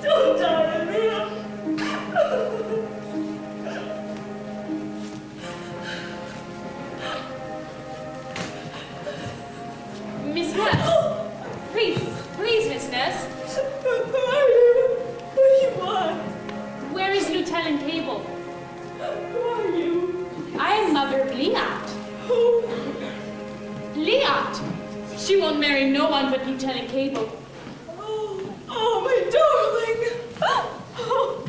Don't die, Emile. Miss Nurse. Please, Miss Nurse. Who are you? What do you want? Where is Lieutenant Cable? Who are you? I am mother of Liat. Who? Liat. She won't marry no one but Lieutenant Cable. Oh, my darling. Oh.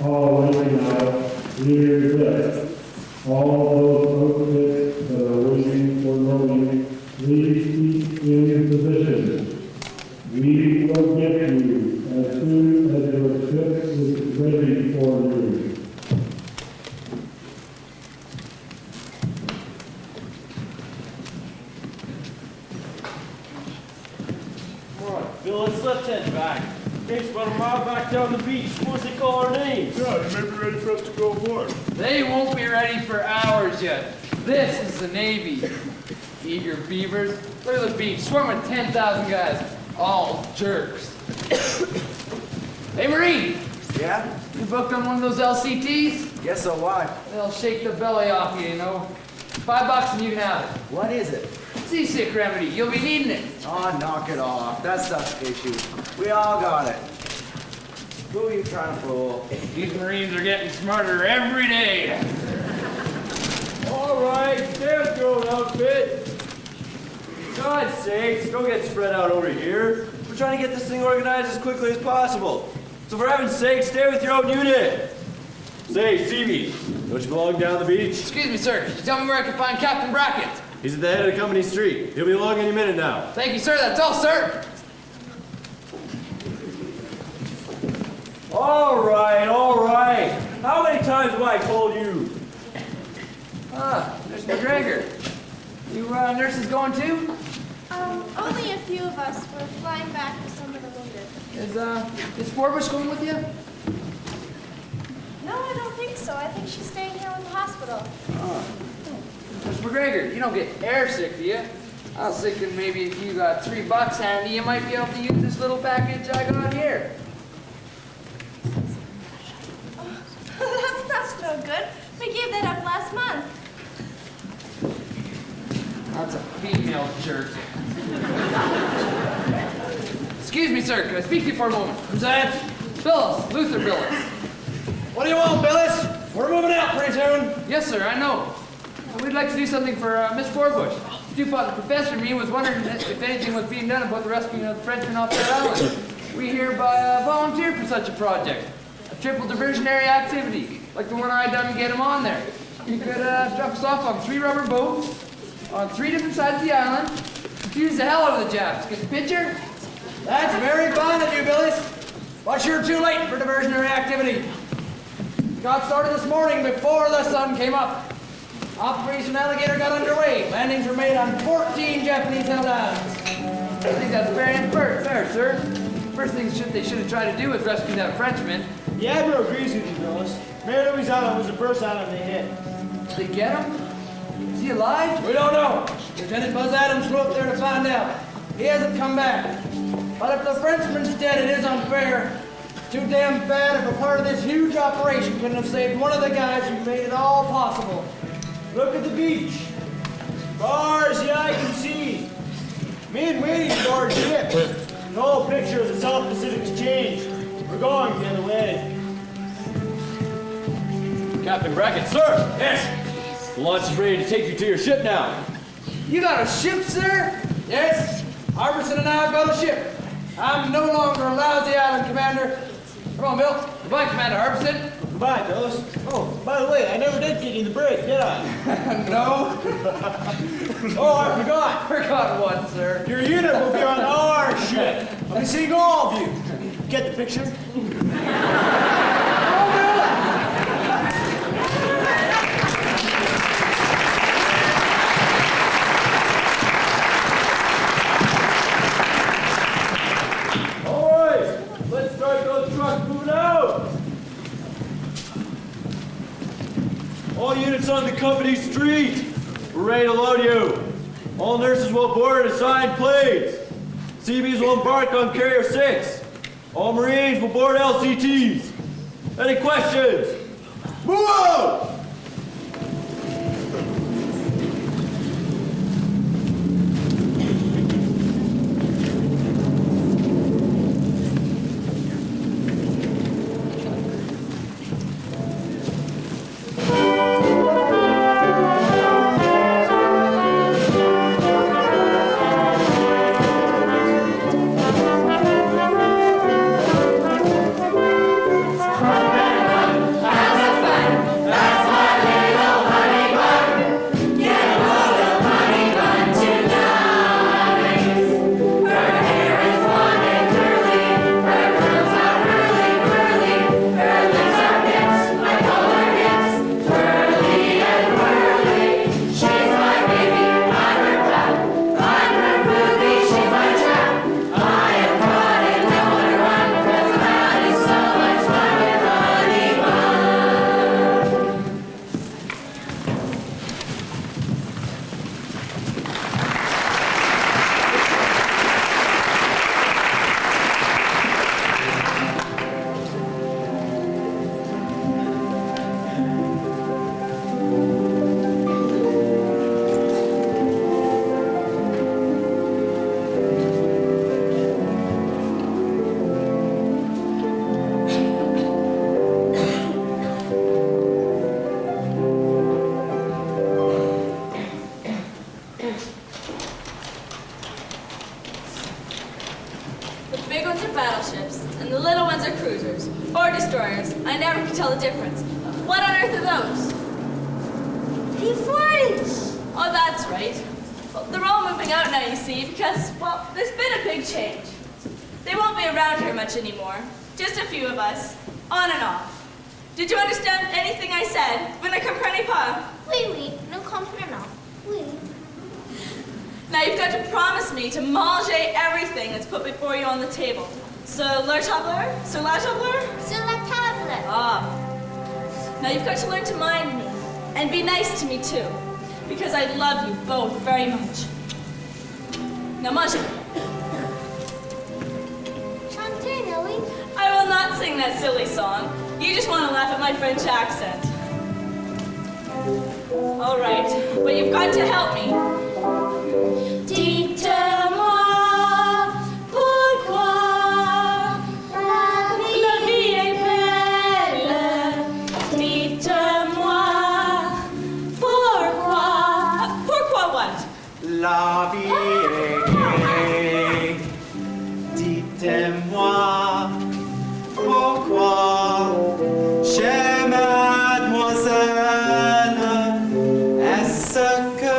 all waiting now, near death. All those outfits that are waiting for loading, please keep in position. We will get you as soon as your ship is ready for you. Come on, Phyllis, let's head back. It's about a mile back down the beach. What's they call our names? Yeah, you may be ready for us to go aboard. They won't be ready for hours yet. This is the Navy. Eager beavers. Look at the beach, swarming with 10,000 guys. All jerks. Hey, Marine. Yeah? You booked on one of those LCTs? Yes, so why? They'll shake the belly off you, you know. $5 and you can have it. What is it? Seasick remedy. You'll be needing it. Oh, knock it off. That stuff's issue. We all got it. Who are you trying to fool? These Marines are getting smarter every day. All right, there's your own outfit. God's sakes, don't get spread out over here. We're trying to get this thing organized as quickly as possible. So for heaven's sake, stay with your own unit. Say, Stevie, don't you belong down the beach? Excuse me, sir. Could you tell me where I can find Captain Brackett? He's at the head of the company street. He'll be along any minute now. Thank you, sir. That's all, sir. All right, all right. How many times have I told you? Ah, there's McGregor. You nurses going too? Only a few of us. We're flying back with some of the wounded. Is Forbush going with you? No, I don't think so. I think she's staying here in the hospital. Mr. McGregor, you don't get airsick, do you? I was thinking maybe if you got $3 handy, you might be able to use this little package I got here. That's no good. We gave that up last month. That's a female jerk. Excuse me, sir. Can I speak to you for a moment? Who's that? Billis, Luther Billis. What do you want, Billis? We're moving out pretty soon. Yes, sir, I know. We'd like to do something for Miss Forbush. Dupont, the professor, and me was wondering if anything was being done about the rescuing of the Frenchmen off that island. We hereby volunteer for such a project. A triple diversionary activity, like the one I done to get him on there. You could drop us off on 3 rubber boats on 3 different sides of the island, confuse the hell out of the Japs. Get the picture? That's very fine of you, Billis. But you're too late for diversionary activity. Got started this morning before the sun came up. Operation Alligator got underway. Landings were made on 14 Japanese-held islands. I think that's very fair, sir. First thing they should have tried to do was rescue that Frenchman. The Admiral agrees with you, Billis. Mary Louise Island was the first island they hit. Did they get him? Is he alive? We don't know. Lieutenant Buzz Adams flew up there to find out. He hasn't come back. But if the Frenchman's dead, it is unfair. Too damn bad if a part of this huge operation couldn't have saved one of the guys who made it all possible. Look at the beach. Far as the eye can see. Me and Wadey's aboard ship. No picture of the South Pacific's changed. We're going the other way. Captain Brackett, sir! Yes! The launch is ready to take you to your ship now. You got a ship, sir? Yes. Harbison and I have got a ship. I'm no longer a lousy island commander. Come on, Bill. Goodbye, Commander Harbison. Goodbye, Billis. Oh, by the way, I never did get you the break, did I? No. Oh, I forgot. Forgot what, sir? Your unit will be on our ship. I'll be seeing all of you. Get the picture? Let's start those trucks moving out! All units on the company street! We're ready to load you! All nurses will board assigned planes! CBs will embark on Carrier 6! All Marines will board LCTs! Any questions? Move out! Come Destroyers. I never could tell the difference. What on earth are those? P-40s. Oh, that's right. Well, they're all moving out now, you see, because, well, there's been a big change. They won't be around here much anymore. Just a few of us, on and off. Did you understand anything I said? Vous ne comprenez pas? Oui, nous comprenons. Oui. Now you've got to promise me to manger everything that's put before you on the table. Sur la table? Sur la table? Sur la table. Ah. Now you've got to learn to mind me. And be nice to me too. Because I love you both very much. Now mangez. Chantez, Nellie. I will not sing that silly song. You just want to laugh at my French accent. All right, but you've got to help me. Dites-moi pourquoi la vie est belle. Dites-moi pourquoi. Pourquoi what? La vie est gaie. Dites-moi pourquoi, chère mademoiselle, est-ce que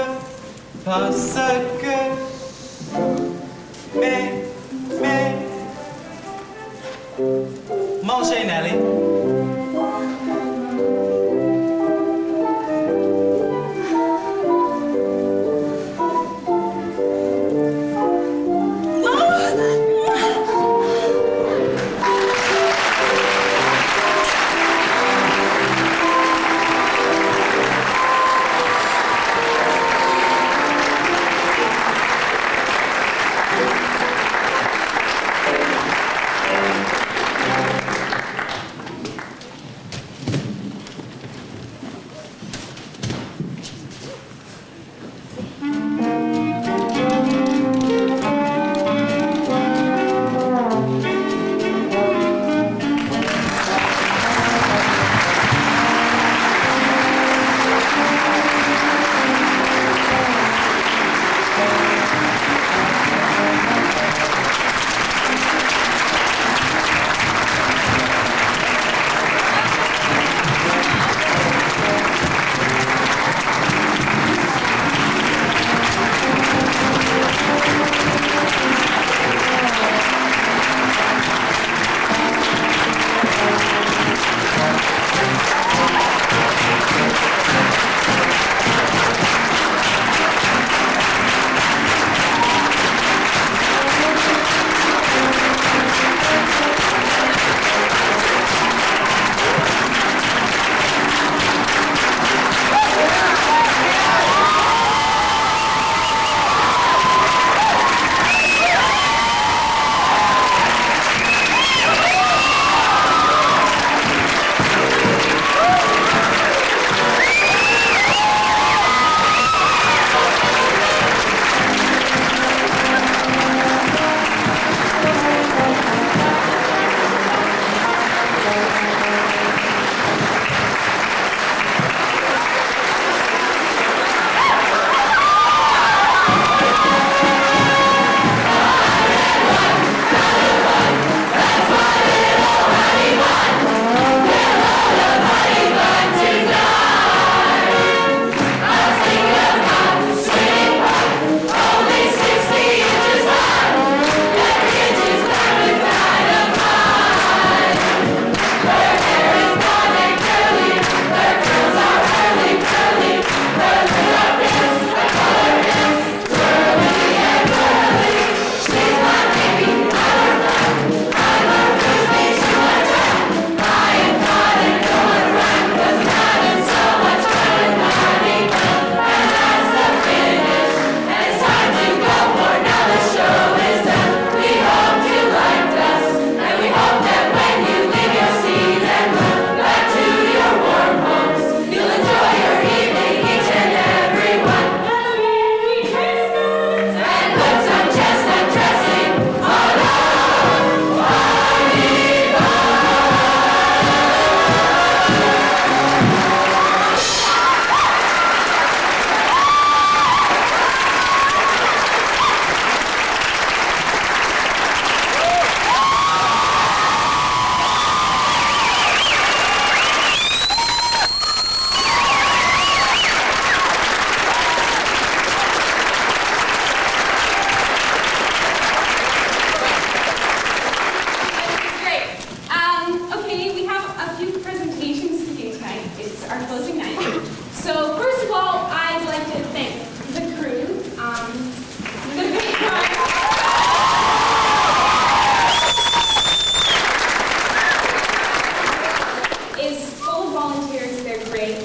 great.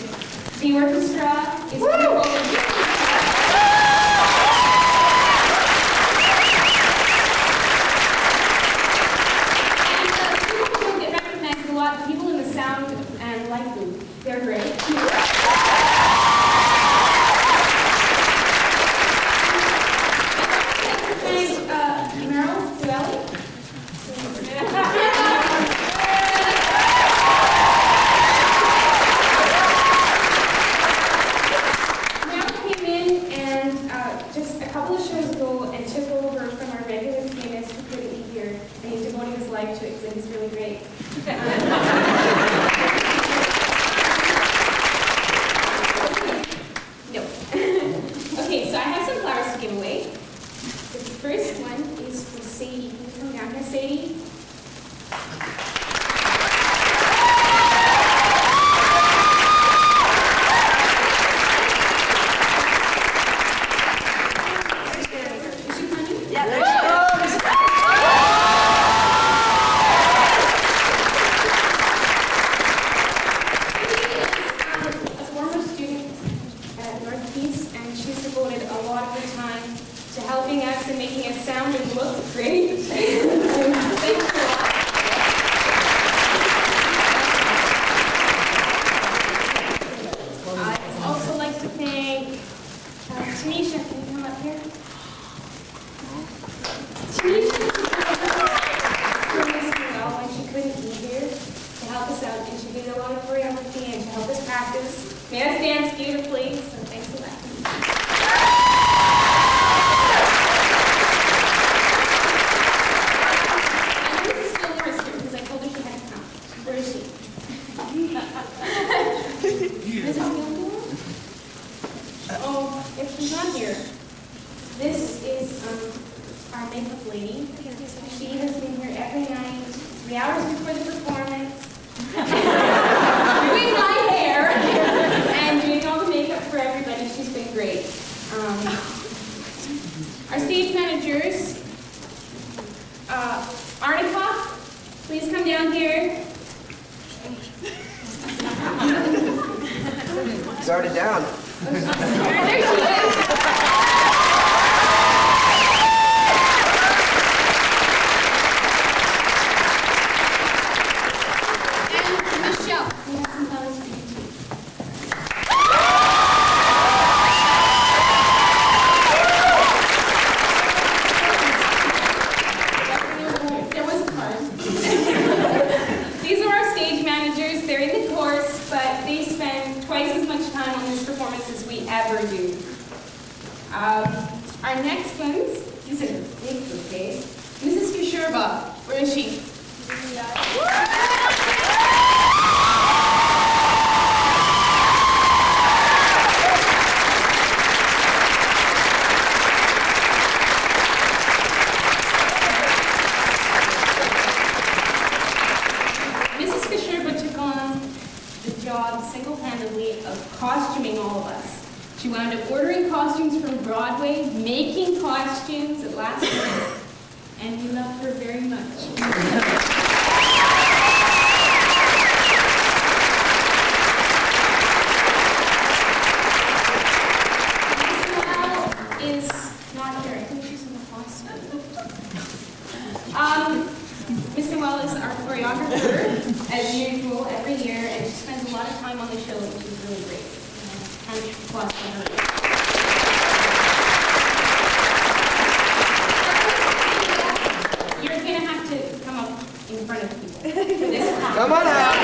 The orchestra is wonderful. A lot of people in the sound and light booth. They're great. Thank Meryl Duelli. Meryl came in and just a couple of shows ago and took over from our regular pianist who couldn't be here, and he's devoting his life to it, so he's really great. No. Okay, so I have some flowers to give away. The first one is for Sadie. Can you come down here, Sadie? Is she coming? Yeah, there she goes. And she's devoted a lot of her time to helping us and making us sound and look great. Thanks a lot. I'd also like to thank Tanisha. Can you come up here? Tanisha for Miss Well when she couldn't be here to help us out, and she did a lot of choreography and to help us practice. Made us dance beautifully, so thanks a lot. And this is Phil Morris here because I told her she had to come. Where is she? Mrs. Gilmore? Oh, if she's not here. This is our makeup lady. She has been here every night, 3 hours before the performance, doing my hair and doing all the makeup for everybody. She's been great. Our stage managers, Arnica, please come down here. He's already down. There she is. And Michelle, we have some flowers for you too. There was a card. These are our stage managers. They're in the course, but they spend twice as much time on this performance as we ever do. Our next ones, these are big bouquets. Mrs. Kishurba, where is she? Mrs. Kishurba took on the job single-handedly of costuming all of us. She wound up ordering costumes from Broadway, making costumes at last minute, and we love her very much. Is not here. I think she's in the hospital. Mr. Well is our choreographer, as usual, every year, and she spends a lot of time on the show, which is really great. And plus for her. You're going to have to come up in front of people for this part. Come on out.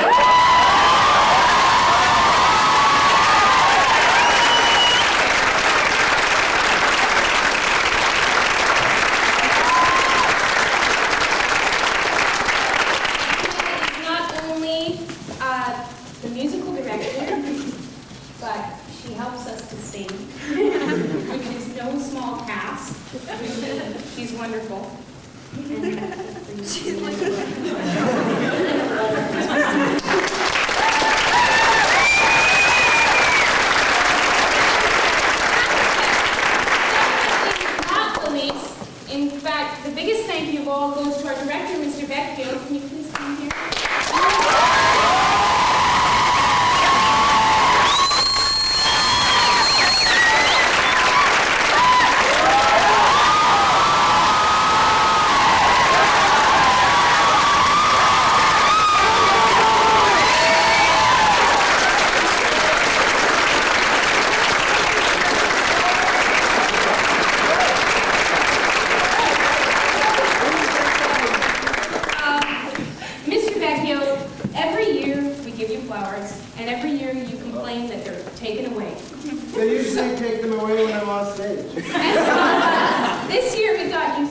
The musical director, but she helps us to sing, which is no small task. She's wonderful. She's not the least. In fact, the biggest thank you of all goes to our director, Mr. Beckfield. Can you please come here? flowers, and every year you complain that they're taken away. They usually take them away when I'm on stage. And so, this year we got you